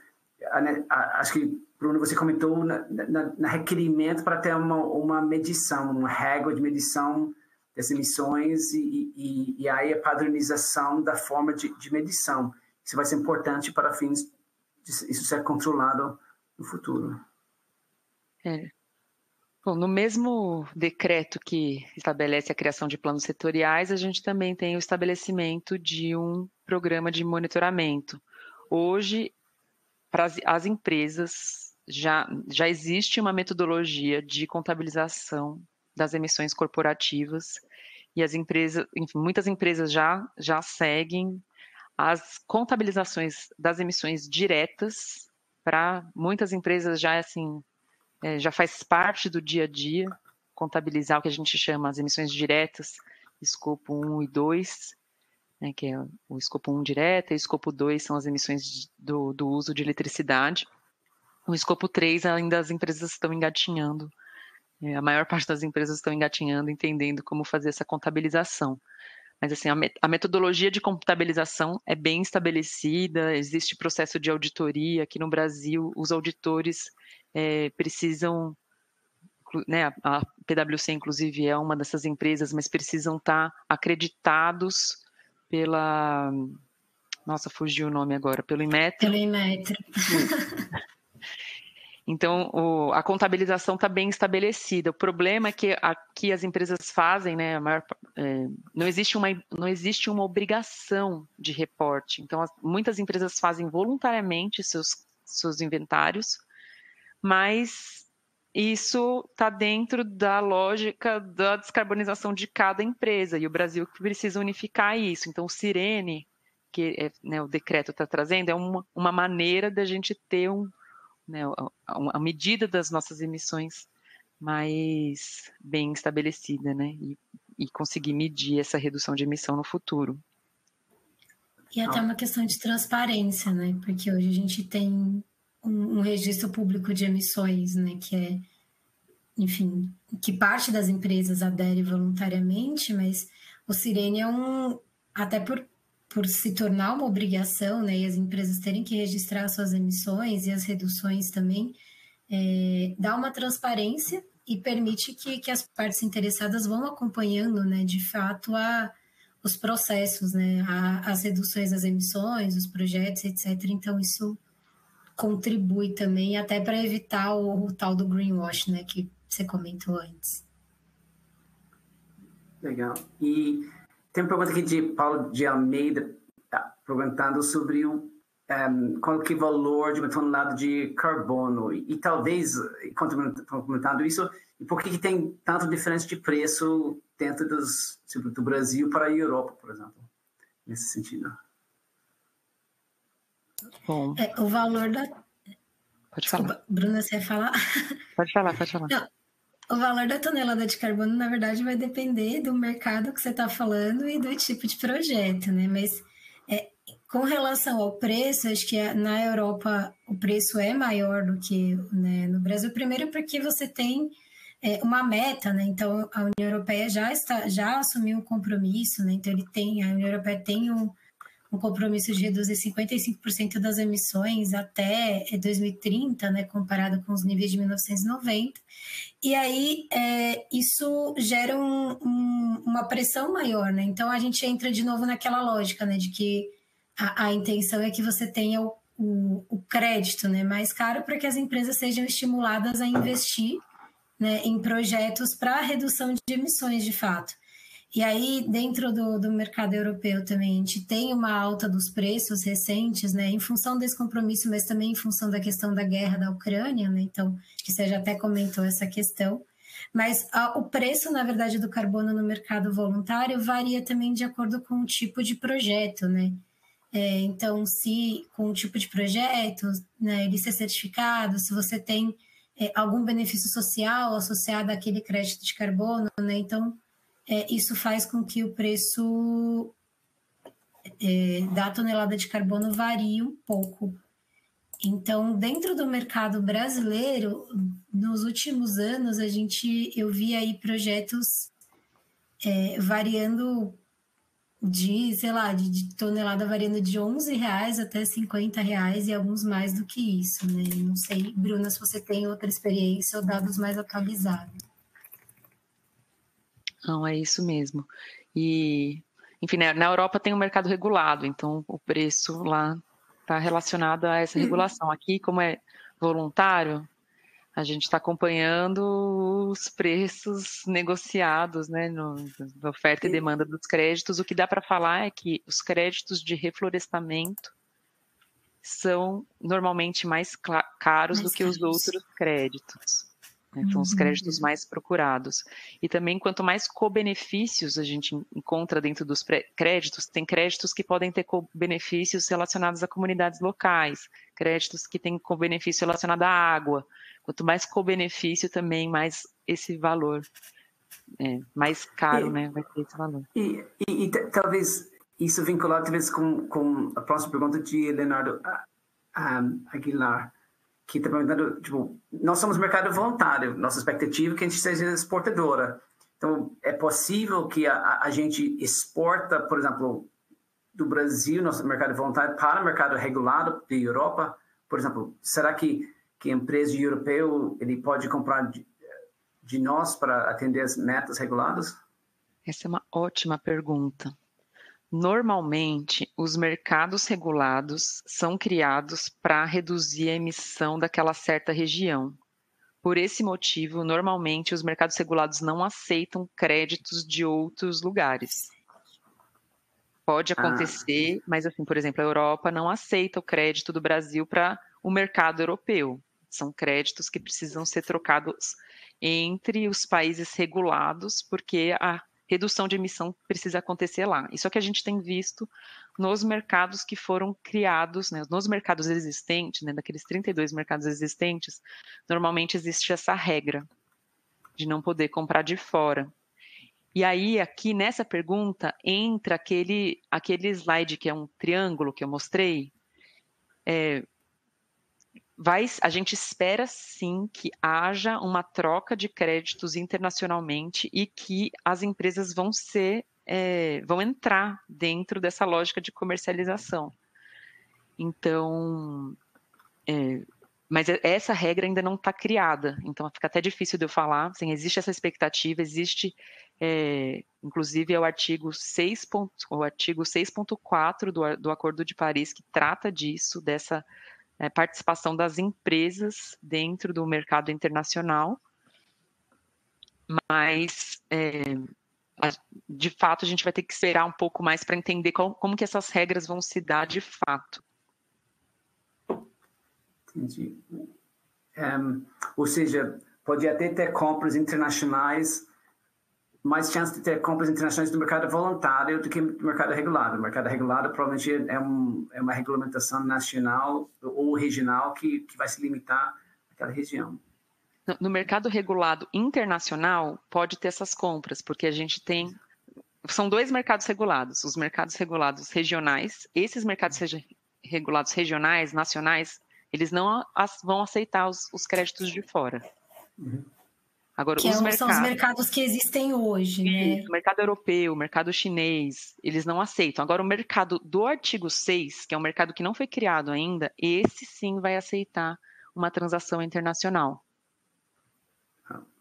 acho que, Bruno, você comentou na requerimento para ter uma medição, uma régua de medição das emissões e aí a padronização da forma de medição. Isso vai ser importante para fins de isso ser controlado no futuro. Bom, no mesmo decreto que estabelece a criação de planos setoriais, a gente também tem o estabelecimento de um programa de monitoramento. Hoje, para as empresas, já existe uma metodologia de contabilização das emissões corporativas e as empresas, enfim, muitas empresas já seguem as contabilizações das emissões diretas. Para muitas empresas já faz parte do dia a dia contabilizar o que a gente chama as emissões diretas, escopo 1 e 2, que é o escopo 1 direta, e o escopo 2 são as emissões do uso de eletricidade. O escopo 3 ainda as empresas estão engatinhando. A maior parte das empresas estão engatinhando, entendendo como fazer essa contabilização. Mas assim, a metodologia de contabilização é bem estabelecida, existe processo de auditoria. Aqui no Brasil, os auditores precisam, né, a PwC inclusive é uma dessas empresas, mas precisam estar acreditados pela... Nossa, fugiu o nome agora, pelo Inmetro. Pelo Inmetro. Então, a contabilização está bem estabelecida. O problema é que aqui as empresas fazem, né, não existe uma obrigação de reporte. Então, muitas empresas fazem voluntariamente seus inventários, mas isso está dentro da lógica da descarbonização de cada empresa, e o Brasil precisa unificar isso. Então, o Sirene, que né, o decreto está trazendo, é uma maneira da gente ter a medida das nossas emissões mais bem estabelecida, né? E conseguir medir essa redução de emissão no futuro. E até uma questão de transparência, né? Porque hoje a gente tem um registro público de emissões, né? Que é, enfim, que parte das empresas adere voluntariamente, mas o Sirene é até por se tornar uma obrigação, né? E as empresas terem que registrar suas emissões e as reduções também, dá uma transparência e permite que as partes interessadas vão acompanhando, né? De fato, os processos, né? As reduções das emissões, os projetos, etc. Então, isso contribui também até para evitar o tal do greenwash, né? Que você comentou antes. Legal. E tem uma pergunta aqui de Paulo de Almeida, perguntando sobre qual que é o valor de uma tonelada de carbono. E talvez, comentando isso, e por que tem tanta diferença de preço dentro do Brasil para a Europa, por exemplo, nesse sentido? Bom. O valor da... Pode falar. Desculpa, Bruna, você ia falar? Pode falar. Não, o valor da tonelada de carbono, na verdade, vai depender do mercado que você está falando e do tipo de projeto, né? Mas com relação ao preço, acho que na Europa o preço é maior do que, né, no Brasil. Primeiro porque você tem uma meta, né? Então, a União Europeia já assumiu um compromisso, né? Então, a União Europeia tem um compromisso de reduzir 55% das emissões até 2030, né, comparado com os níveis de 1990. E aí, isso gera uma pressão maior, né? Então, a gente entra de novo naquela lógica, né, de que a intenção é que você tenha o crédito, né, mais caro para que as empresas sejam estimuladas a investir, né, em projetos para redução de emissões, de fato. E aí, dentro do mercado europeu também, a gente tem uma alta dos preços recentes, né, em função desse compromisso, mas também em função da questão da guerra da Ucrânia, né, então, acho que você já até comentou essa questão. Mas o preço, na verdade, do carbono no mercado voluntário varia também de acordo com o tipo de projeto, né. Então, se com o tipo de projeto, né, ele ser certificado, se você tem algum benefício social associado àquele crédito de carbono, né, então... isso faz com que o preço da tonelada de carbono varie um pouco. Então, dentro do mercado brasileiro, nos últimos anos, eu vi aí projetos variando de tonelada variando de R$11 até R$50 e alguns mais do que isso, né? Não sei, Bruna, se você tem outra experiência ou dados mais atualizados. Não, é isso mesmo. E, enfim, né, na Europa tem um mercado regulado, então o preço lá está relacionado a essa regulação. Aqui, como é voluntário, a gente está acompanhando os preços negociados, né, da oferta e demanda dos créditos. O que dá para falar é que os créditos de reflorestamento são normalmente mais caros do que os outros créditos. São os créditos mais procurados. E também, quanto mais co-benefícios a gente encontra dentro dos créditos, tem créditos que podem ter co-benefícios relacionados a comunidades locais, créditos que têm co-benefício relacionado à água. Quanto mais co-benefício, também mais esse valor, mais caro, né, vai ter esse valor. E talvez isso vinculado talvez com a próxima pergunta de Leonardo Aguilar, que está perguntando, tipo, nós somos mercado voluntário, nossa expectativa é que a gente seja exportadora. Então, é possível que a gente exporta, por exemplo, do Brasil, nosso mercado voluntário, para o mercado regulado da Europa? Por exemplo, será que a empresa europeia ele pode comprar de nós para atender as metas reguladas? Essa é uma ótima pergunta. Normalmente, os mercados regulados são criados para reduzir a emissão daquela certa região. Por esse motivo, normalmente, os mercados regulados não aceitam créditos de outros lugares. Pode acontecer, mas, assim, por exemplo, a Europa não aceita o crédito do Brasil para o mercado europeu. São créditos que precisam ser trocados entre os países regulados, porque a redução de emissão precisa acontecer lá. Isso é o que a gente tem visto nos mercados que foram criados, né, nos mercados existentes, né, daqueles 32 mercados existentes, normalmente existe essa regra de não poder comprar de fora. E aí, aqui nessa pergunta, entra aquele slide que é um triângulo que eu mostrei. A gente espera, sim, que haja uma troca de créditos internacionalmente e que as empresas vão entrar dentro dessa lógica de comercialização. Então, mas essa regra ainda não está criada, então fica até difícil de eu falar. Assim, existe essa expectativa, existe, inclusive, o artigo 6.4 do Acordo de Paris, que trata disso, dessa participação das empresas dentro do mercado internacional, mas, de fato, a gente vai ter que esperar um pouco mais para entender como que essas regras vão se dar de fato. Entendi. Ou seja, pode até ter compras internacionais, mais chance de ter compras internacionais no mercado voluntário do que no mercado regulado. O mercado regulado provavelmente é uma regulamentação nacional ou regional que vai se limitar àquela região. No mercado regulado internacional, pode ter essas compras, porque a gente tem... São dois mercados regulados, os mercados regulados regionais. Esses mercados regulados regionais, nacionais, eles não vão aceitar os créditos de fora. Uhum. Agora, são os mercados que existem hoje, né? O mercado europeu, o mercado chinês, eles não aceitam. Agora, o mercado do artigo 6, que é um mercado que não foi criado ainda, esse sim vai aceitar uma transação internacional.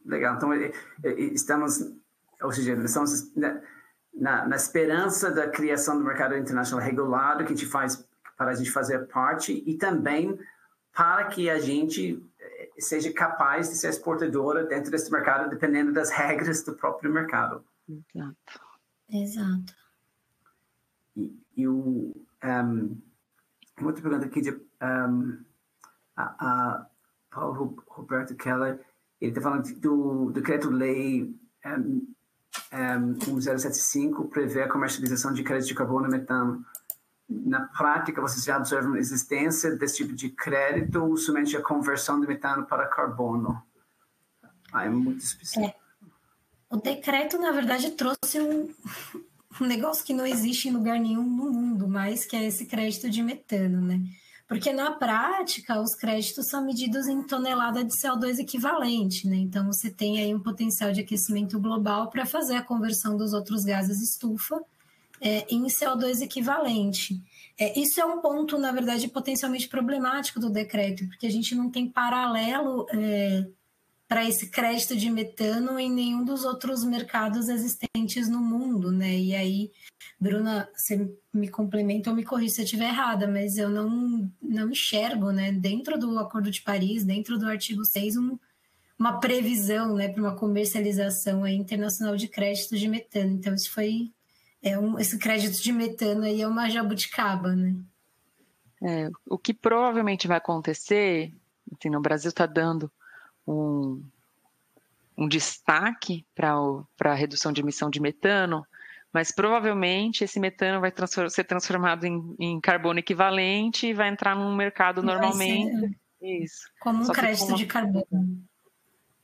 Legal. Então, estamos na esperança da criação do mercado internacional regulado, que a gente faz para a gente fazer parte, e também para que a gente seja capaz de ser exportadora dentro desse mercado, dependendo das regras do próprio mercado. Exato. E outra pergunta aqui de Paulo Roberto Keller, ele está falando do decreto-lei 1075, prevê a comercialização de crédito de carbono e metano. Na prática, vocês já observam a existência desse tipo de crédito ou somente a conversão de metano para carbono? É muito específico. O decreto, na verdade, trouxe um negócio que não existe em lugar nenhum no mundo, mais que é esse crédito de metano, né? Porque, na prática, os créditos são medidos em tonelada de CO2 equivalente, né? Então, você tem aí um potencial de aquecimento global para fazer a conversão dos outros gases estufa em CO2 equivalente. Isso é um ponto, na verdade, potencialmente problemático do decreto, porque a gente não tem paralelo para esse crédito de metano em nenhum dos outros mercados existentes no mundo, né? E aí, Bruna, você me complementa ou me corrige se eu estiver errada, mas eu não enxergo, né, dentro do Acordo de Paris, dentro do artigo 6, uma previsão, né, para uma comercialização internacional de crédito de metano. Então, isso foi... esse crédito de metano aí é uma jabuticaba, né? O que provavelmente vai acontecer, assim, no Brasil está dando um destaque para a redução de emissão de metano, mas provavelmente esse metano vai ser transformado em carbono equivalente e vai entrar num mercado normalmente. Isso. Como um crédito de carbono.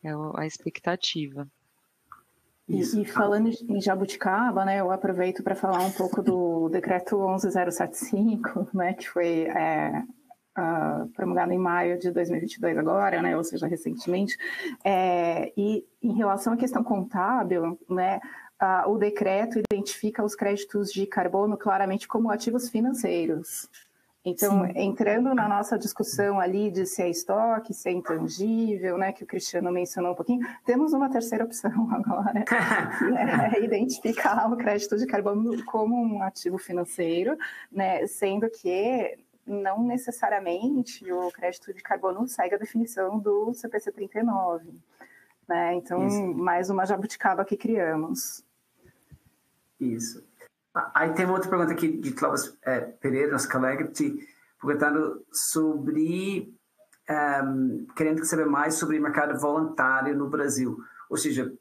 É a expectativa. E falando em jabuticaba, né, eu aproveito para falar um pouco do decreto 11075, né, que foi promulgado em maio de 2022 agora, né, ou seja, recentemente. E em relação à questão contábil, né, o decreto identifica os créditos de carbono claramente como ativos financeiros. Então, sim, entrando na nossa discussão ali de se é estoque, se é intangível, né, que o Cristiano mencionou um pouquinho, temos uma terceira opção agora, que é identificar o crédito de carbono como um ativo financeiro, né, sendo que não necessariamente o crédito de carbono segue a definição do CPC 39. Né? Então, isso, mais uma jabuticaba que criamos. Isso. Aí tem uma outra pergunta aqui de Cláudio Pereira, nosso colega, perguntando sobre querendo saber mais sobre o mercado voluntário no Brasil. Ou seja,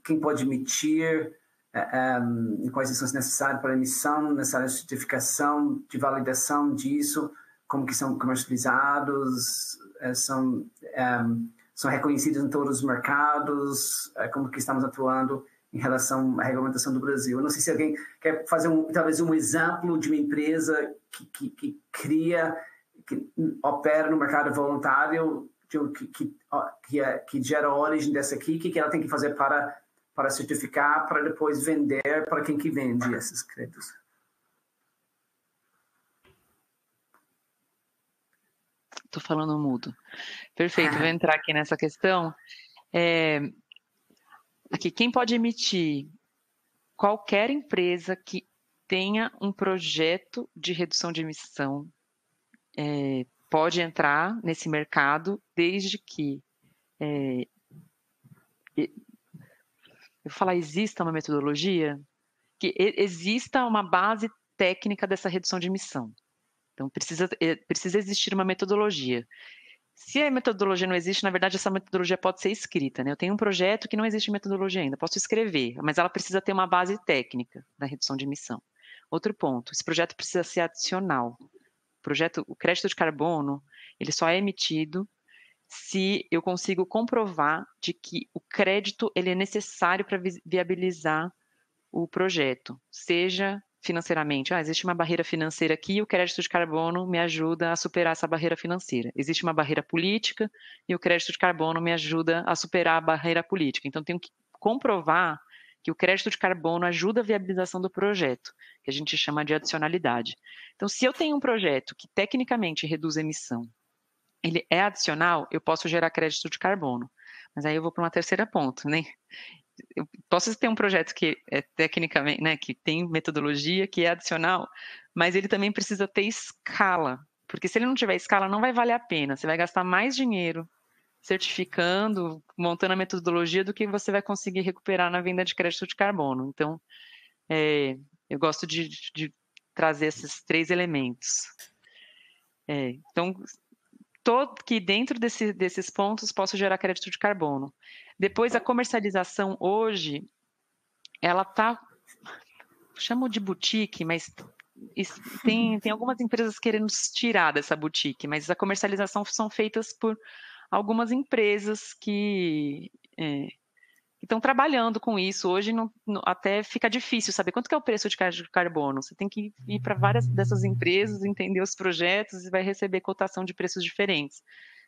quem pode emitir, quais licenças necessárias para emissão, necessária certificação de validação disso, como que são comercializados, são reconhecidos em todos os mercados, como que estamos atuando em relação à regulamentação do Brasil. Eu não sei se alguém quer fazer talvez um exemplo de uma empresa que opera no mercado voluntário, que gera a origem dessa aqui, que ela tem que fazer para certificar, para depois vender para quem que vende esses créditos. Estou falando mudo. Perfeito, vou entrar aqui nessa questão. Aqui, quem pode emitir? Qualquer empresa que tenha um projeto de redução de emissão pode entrar nesse mercado, desde que eu vou falar, exista uma metodologia, que exista uma base técnica dessa redução de emissão. Então, precisa existir uma metodologia. Se a metodologia não existe, na verdade, essa metodologia pode ser escrita, né? Eu tenho um projeto que não existe metodologia ainda, posso escrever, mas ela precisa ter uma base técnica da redução de emissão. Outro ponto, esse projeto precisa ser adicional. O crédito de carbono, ele só é emitido se eu consigo comprovar de que o crédito ele é necessário para viabilizar o projeto, seja financeiramente. Existe uma barreira financeira aqui e o crédito de carbono me ajuda a superar essa barreira financeira. Existe uma barreira política e o crédito de carbono me ajuda a superar a barreira política. Então, tenho que comprovar que o crédito de carbono ajuda a viabilização do projeto, que a gente chama de adicionalidade. Então, se eu tenho um projeto que tecnicamente reduz a emissão, ele é adicional, eu posso gerar crédito de carbono. Mas aí eu vou para uma terceira ponto, né? Eu posso ter um projeto que é tecnicamente, né, que tem metodologia, que é adicional, mas ele também precisa ter escala, porque se ele não tiver escala, não vai valer a pena. Você vai gastar mais dinheiro certificando, montando a metodologia, do que você vai conseguir recuperar na venda de crédito de carbono. Então, eu gosto de trazer esses 3 elementos. Então, que dentro desses pontos posso gerar crédito de carbono. Depois, a comercialização hoje, ela chamo de boutique, mas tem algumas empresas querendo tirar dessa boutique, mas a comercialização são feitas por algumas empresas que estão trabalhando com isso. Hoje até fica difícil saber quanto que é o preço de crédito de carbono. Você tem que ir para várias dessas empresas, entender os projetos e vai receber cotação de preços diferentes.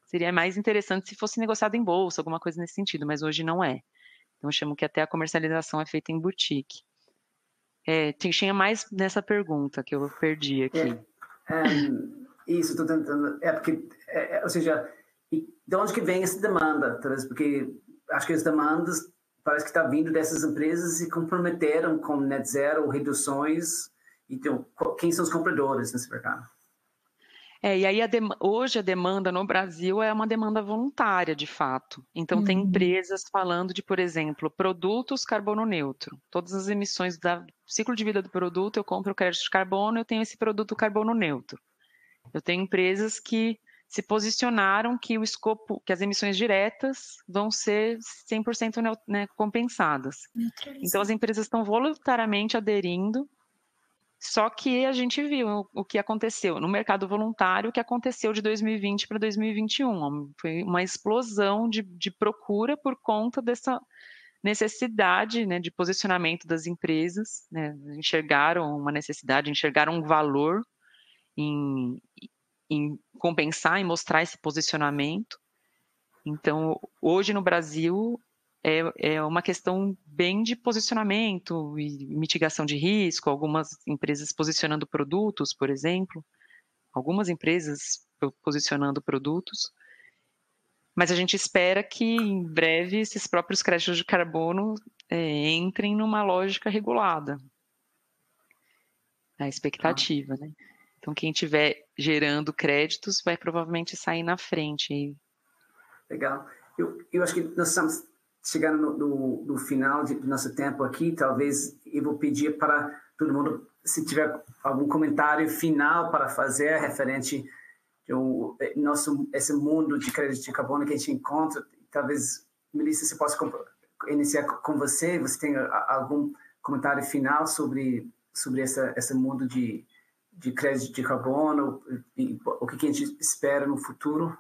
Seria mais interessante se fosse negociado em bolsa, alguma coisa nesse sentido, mas hoje não é. Então, eu chamo que até a comercialização é feita em boutique. Tinha mais nessa pergunta que eu perdi aqui. Isso, estou tentando... porque, ou seja, de onde que vem essa demanda? Talvez porque acho que as demandas parece que está vindo dessas empresas e comprometeram com net zero, reduções. Então, quem são os compradores nesse mercado? E aí hoje a demanda no Brasil é uma demanda voluntária, de fato. Então, tem empresas falando de, por exemplo, produtos carbono neutro. Todas as emissões do ciclo de vida do produto, eu compro o crédito de carbono, eu tenho esse produto carbono neutro. Eu tenho empresas que se posicionaram que o escopo, que as emissões diretas vão ser 100% compensadas. Então, as empresas estão voluntariamente aderindo. Só que a gente viu o que aconteceu no mercado voluntário, o que aconteceu de 2020 para 2021. Foi uma explosão de procura por conta dessa necessidade, né, de posicionamento das empresas, né, enxergaram uma necessidade, enxergaram um valor em compensar e mostrar esse posicionamento. Então, hoje no Brasil, é uma questão bem de posicionamento e mitigação de risco, algumas empresas posicionando produtos, por exemplo, algumas empresas posicionando produtos, mas a gente espera que em breve esses próprios créditos de carbono entrem numa lógica regulada. A expectativa, né? Então, quem estiver gerando créditos vai provavelmente sair na frente. Legal. Eu acho que nós estamos chegando no final do nosso tempo aqui. Talvez eu vou pedir para todo mundo, se tiver algum comentário final para fazer referente esse mundo de crédito de carbono que a gente encontra. Talvez, Melissa, você possa iniciar com você. Você tem algum comentário final sobre esse mundo de crédito de carbono e o que a gente espera no futuro?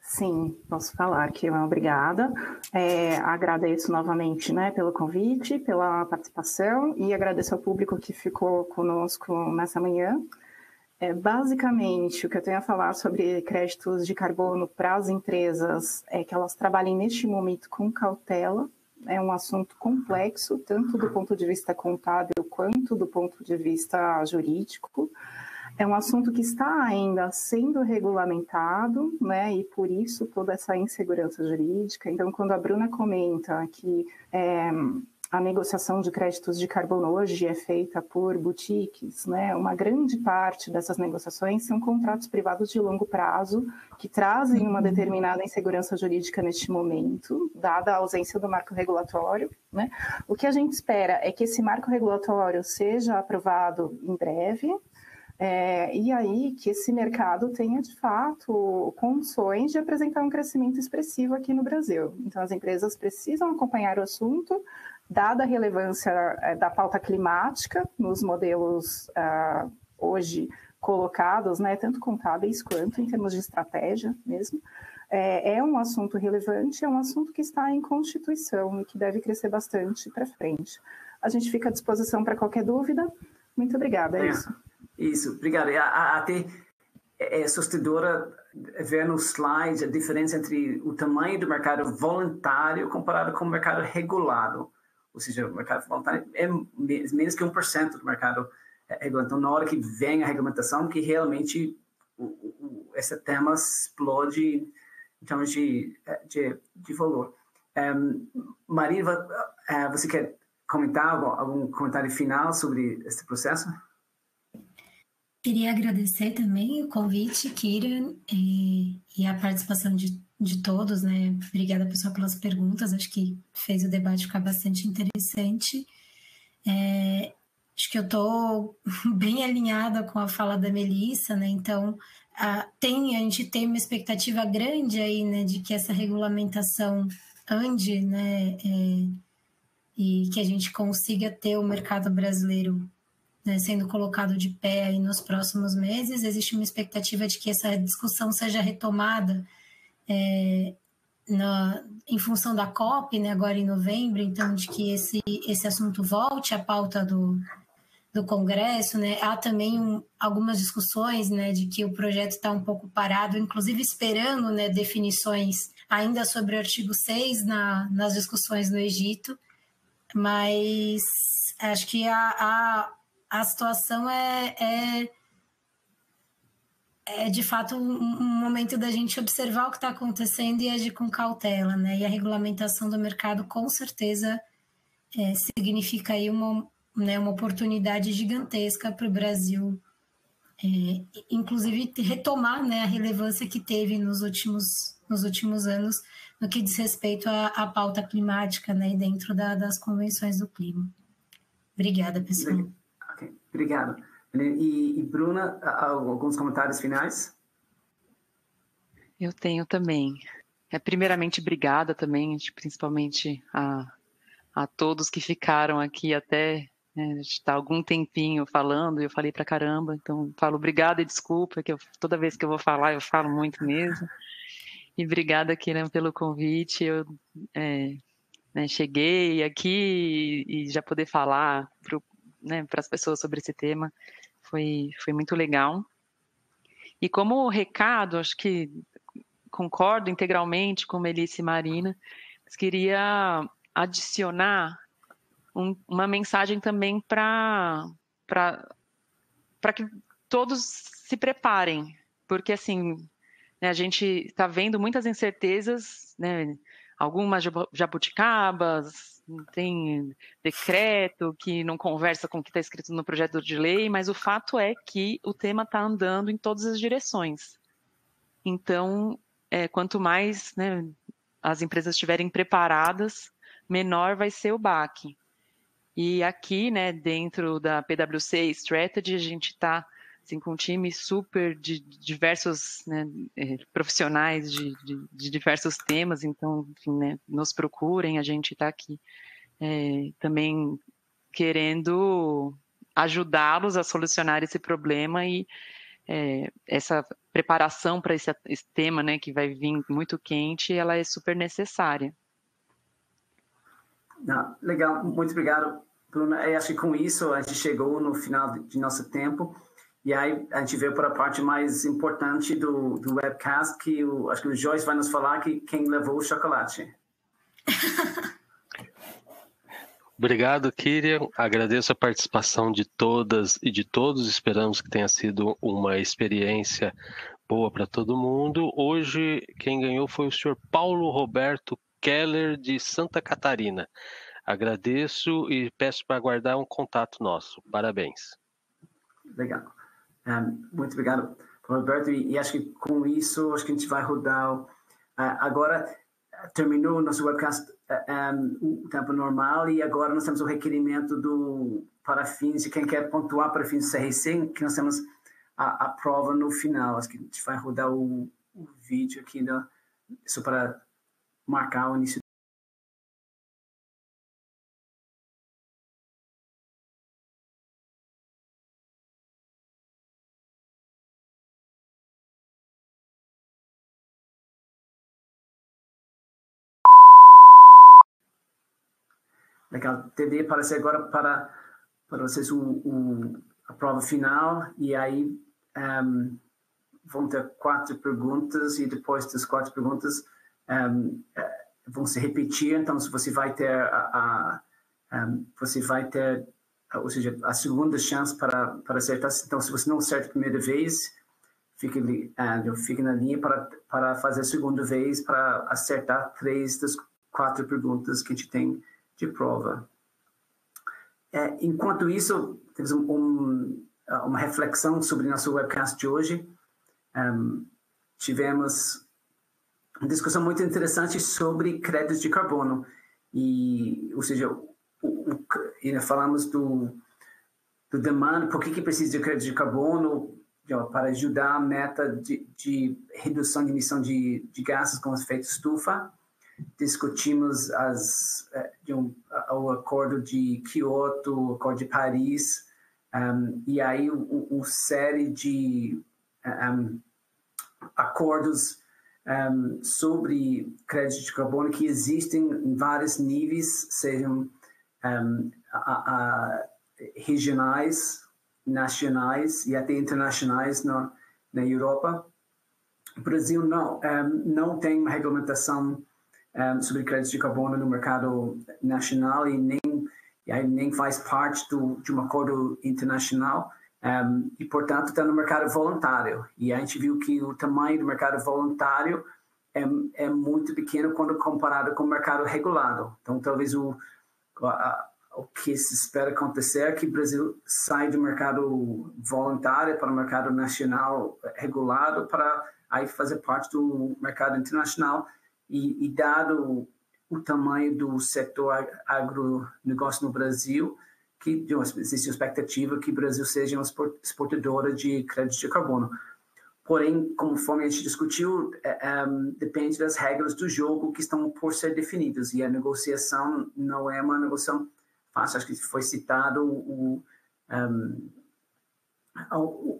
Sim, posso falar que obrigada. Agradeço novamente, né, pelo convite, pela participação e agradeço ao público que ficou conosco nessa manhã. Basicamente, o que eu tenho a falar sobre créditos de carbono para as empresas é que elas trabalhem neste momento com cautela. É um assunto complexo, tanto do ponto de vista contábil quanto do ponto de vista jurídico. É um assunto que está ainda sendo regulamentado, né? E por isso toda essa insegurança jurídica. Então, quando a Bruna comenta que a negociação de créditos de carbono hoje é feita por boutiques, né? Uma grande parte dessas negociações são contratos privados de longo prazo que trazem uma determinada insegurança jurídica neste momento, dada a ausência do marco regulatório, né? O que a gente espera é que esse marco regulatório seja aprovado em breve, e aí que esse mercado tenha, de fato, condições de apresentar um crescimento expressivo aqui no Brasil. Então, as empresas precisam acompanhar o assunto, dada a relevância da pauta climática nos modelos hoje colocados, né, tanto contábeis quanto em termos de estratégia mesmo. É um assunto relevante, é um assunto que está em Constituição e que deve crescer bastante para frente. A gente fica à disposição para qualquer dúvida. Muito obrigada, é isso. Isso, obrigado. Até é assustadora ver no slide a diferença entre o tamanho do mercado voluntário comparado com o mercado regulado. Ou seja, o mercado voluntário é menos que 1% do mercado regulado. Então, na hora que vem a regulamentação, que realmente esse tema explode em termos de valor. Marina, você quer comentar algum comentário final sobre esse processo? Queria agradecer também o convite, Kira, e a participação de todos, né? Obrigada, pessoal, pelas perguntas. Acho que fez o debate ficar bastante interessante. Acho que eu estou bem alinhada com a fala da Melissa, né? Então, a gente tem uma expectativa grande aí, né, de que essa regulamentação ande, né? E que a gente consiga ter o mercado brasileiro, né, sendo colocado de pé aí nos próximos meses. Existe uma expectativa de que essa discussão seja retomada em função da COP, né, agora em novembro, então de que esse assunto volte à pauta do Congresso, né. Há também algumas discussões, né, de que o projeto está um pouco parado, inclusive esperando, né, definições ainda sobre o artigo 6 nas discussões no Egito, mas acho que a situação é de fato um momento da gente observar o que está acontecendo e agir com cautela, né? E a regulamentação do mercado com certeza significa aí uma oportunidade gigantesca para o Brasil, inclusive retomar, né, a relevância que teve nos últimos anos no que diz respeito à pauta climática, né, e dentro das convenções do clima. Obrigada, pessoal. Okay. Obrigado. E Bruna, alguns comentários finais? Eu tenho também. Primeiramente, obrigada também, principalmente a todos que ficaram aqui até está algum tempinho falando, e eu falei pra caramba, então falo obrigada e desculpa, que toda vez que eu vou falar, eu falo muito mesmo. E obrigada, Kiran, pelo convite. Eu cheguei aqui e já poder falar para as pessoas sobre esse tema foi muito legal. E como recado, acho que concordo integralmente com Melissa e Marina, mas queria adicionar uma mensagem também para que todos se preparem, porque assim, né, a gente está vendo muitas incertezas, né, algumas jabuticabas, tem decreto que não conversa com o que está escrito no projeto de lei, mas o fato é que o tema está andando em todas as direções. Então, quanto mais, né, as empresas estiverem preparadas, menor vai ser o baque. E aqui, né, dentro da PwC Strategy, a gente está assim, com um time super de diversos, né, profissionais de diversos temas, então, enfim, né, nos procurem, a gente está aqui também querendo ajudá-los a solucionar esse problema e essa preparação para esse tema, né, que vai vir muito quente, ela é super necessária. Não, legal, muito obrigado, Bruna. Eu acho que com isso a gente chegou no final de nosso tempo e aí a gente veio para a parte mais importante do webcast, que acho que o Joyce vai nos falar que quem levou o chocolate. Obrigado, Kyrian. Agradeço a participação de todas e de todos. Esperamos que tenha sido uma experiência boa para todo mundo. Hoje, quem ganhou foi o senhor Paulo Roberto Keller, de Santa Catarina. Agradeço e peço para aguardar um contato nosso. Parabéns. Legal. Muito obrigado, Roberto. E acho que com isso, acho que a gente vai rodar. Agora, terminou o nosso webcast o tempo normal e agora nós temos o requerimento para fins de quem quer pontuar para fins do CRC, que nós temos a prova no final. Acho que a gente vai rodar o vídeo aqui, só para marcar o início. Legal, deveria aparecer agora para vocês a prova final e aí vão ter 4 perguntas e depois das 4 perguntas vão se repetir, então você vai ter ou seja, a segunda chance para acertar. Então, se você não acerta a primeira vez, fique na linha para fazer a segunda vez para acertar 3 das 4 perguntas que a gente tem de prova. Enquanto isso, temos uma reflexão sobre nosso webcast de hoje. Tivemos uma discussão muito interessante sobre créditos de carbono. Ou seja, falamos do demand, por que precisa de crédito de carbono para ajudar a meta de redução de emissão de gases com efeito estufa. Discutimos o acordo de Kyoto, o acordo de Paris, e aí uma série de acordos sobre crédito de carbono que existem em vários níveis, sejam regionais, nacionais e até internacionais na Europa. O Brasil não tem uma regulamentação sobre crédito de carbono no mercado nacional e nem faz parte de um acordo internacional e, portanto, está no mercado voluntário. E a gente viu que o tamanho do mercado voluntário é muito pequeno quando comparado com o mercado regulado. Então, talvez o que se espera acontecer é que o Brasil sai do mercado voluntário para o mercado nacional regulado para aí fazer parte do mercado internacional. E dado o tamanho do setor agronegócio no Brasil, que existe a expectativa que o Brasil seja uma exportadora de crédito de carbono. Porém, conforme a gente discutiu, depende das regras do jogo que estão por ser definidas. E a negociação não é uma negociação fácil. Acho que foi citado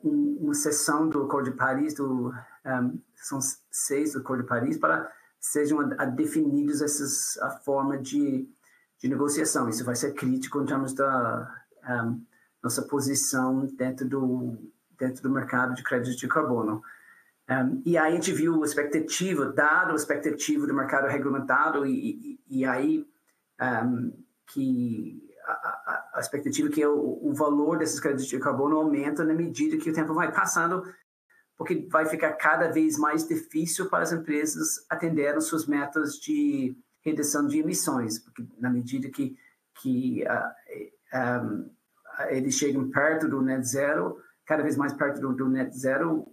uma seção do Acordo de Paris, são 6 do Acordo de Paris, para sejam definidos a forma de negociação. Isso vai ser crítico em termos da nossa posição dentro do mercado de crédito de carbono. E aí a gente viu a expectativa, dado a expectativa do mercado regulamentado, e aí que a expectativa que o valor desses créditos de carbono aumenta na medida que o tempo vai passando, porque vai ficar cada vez mais difícil para as empresas atenderem suas metas de redução de emissões, porque na medida que eles chegam perto do net zero, cada vez mais perto do net zero,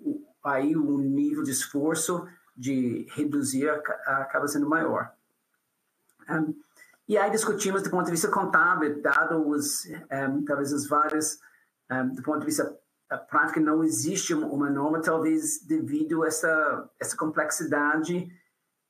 aí o nível de esforço de reduzir acaba sendo maior. E aí discutimos do ponto de vista contábil, dado talvez os vários, do ponto de vista a prática não existe uma norma, talvez devido a essa complexidade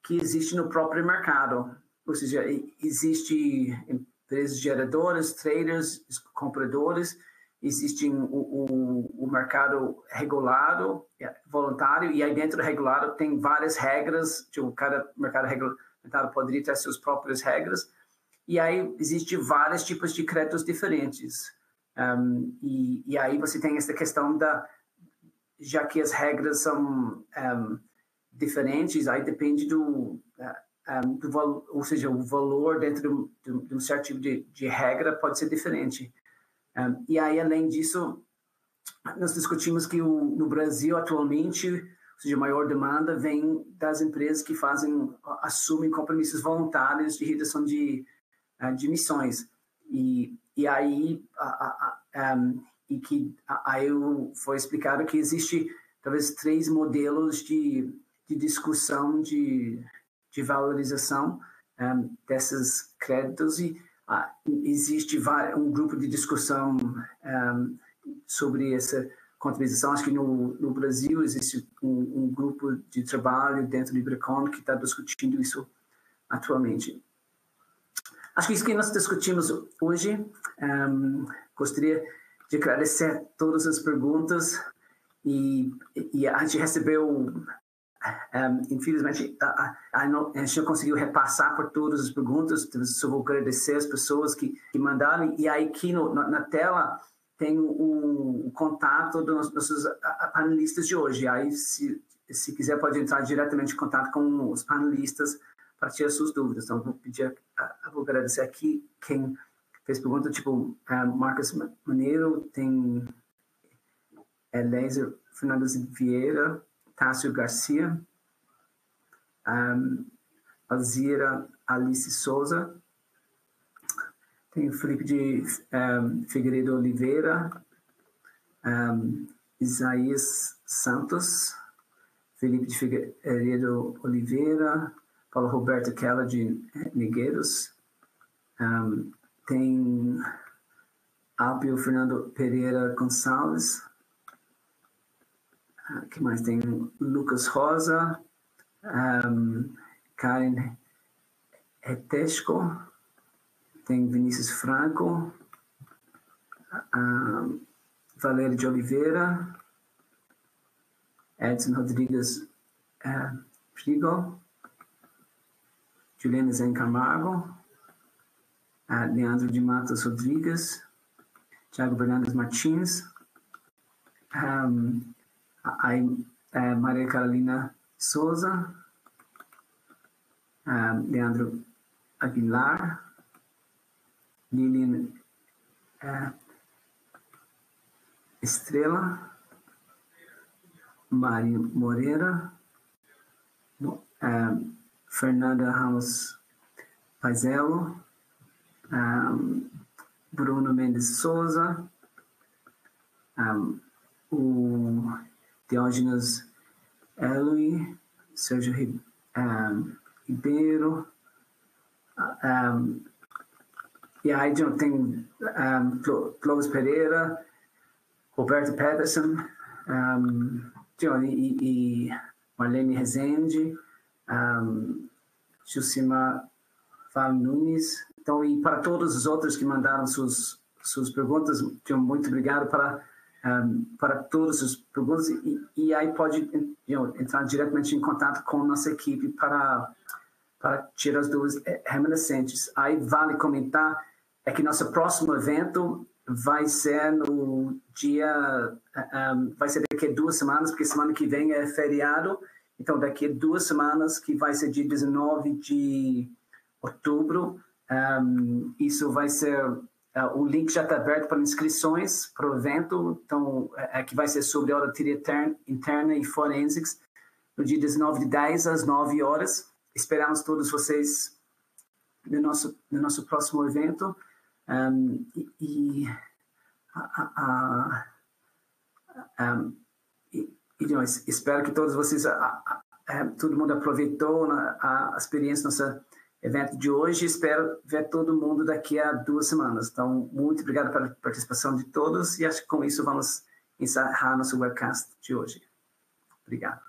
que existe no próprio mercado. Ou seja, existe empresas geradoras, traders, compradores, existe o mercado regulado, voluntário, e aí dentro do regulado tem várias regras, tipo, cada mercado regulamentado poderia ter suas próprias regras, e aí existe vários tipos de créditos diferentes. E aí você tem essa questão já que as regras são diferentes, aí depende do valor, ou seja, o valor dentro de um certo tipo de regra pode ser diferente. E aí, além disso, nós discutimos que no Brasil, atualmente, ou seja, a maior demanda vem das empresas que assumem compromissos voluntários de redução de emissões. E aí, aí foi explicado que existe talvez 3 modelos de discussão de valorização desses créditos, e existe um grupo de discussão sobre essa contabilização. Acho que no Brasil existe um grupo de trabalho dentro do IBRACON que está discutindo isso atualmente. Acho que isso que nós discutimos hoje. Gostaria de agradecer todas as perguntas, e a gente recebeu, infelizmente, a gente não conseguiu repassar por todas as perguntas, então só vou agradecer as pessoas que mandaram, e aí aqui na tela tem o contato dos nossos panelistas de hoje. Aí, se quiser, pode entrar diretamente em contato com os panelistas para tirar suas dúvidas. Então, vou agradecer aqui quem fez pergunta, tipo Marcos Maneiro, tem Lézer Fernandes Vieira, Tássio Garcia, Alzira Alice Souza, tem Felipe de Figueiredo Oliveira, Isaías Santos, Felipe de Figueiredo Oliveira, Paulo Roberto Keller de Negreiros, tem Alpio Fernando Pereira Gonçalves, que mais tem? Lucas Rosa, Karen Retesco, tem Vinícius Franco, Valério de Oliveira, Edson Rodrigues Frigo, Juliana Zen Camargo, Leandro de Matos Rodrigues, Thiago Bernardes Martins, Maria Carolina Souza, Leandro Aguilar, Lilian Estrela, Mário Moreira, Fernanda Ramos Pazello, Bruno Mendes Souza, o Diógenes Elui, Sérgio Ribeiro, e aí tem Clóvis Pereira, Roberto Pedersen, e Marlene Rezende, Jucimar Val Nunes. Então, e para todos os outros que mandaram suas perguntas, muito obrigado para todas as perguntas, e aí pode entrar diretamente em contato com nossa equipe para tirar as dúvidas remanescentes. Aí vale comentar que nosso próximo evento vai ser vai ser daqui a 2 semanas, porque semana que vem é feriado. Então, daqui a 2 semanas, que vai ser dia 19 de outubro, isso vai ser... o link já está aberto para inscrições para o evento, então, que vai ser sobre auditoria interna e forensics, no dia 19 de 10 às 9 horas. Esperamos todos vocês no nosso próximo evento. Espero que todos vocês, todo mundo aproveitou a experiência do nosso evento de hoje. Espero ver todo mundo daqui a 2 semanas. Então, muito obrigado pela participação de todos, e acho que com isso vamos encerrar nosso webcast de hoje. Obrigado.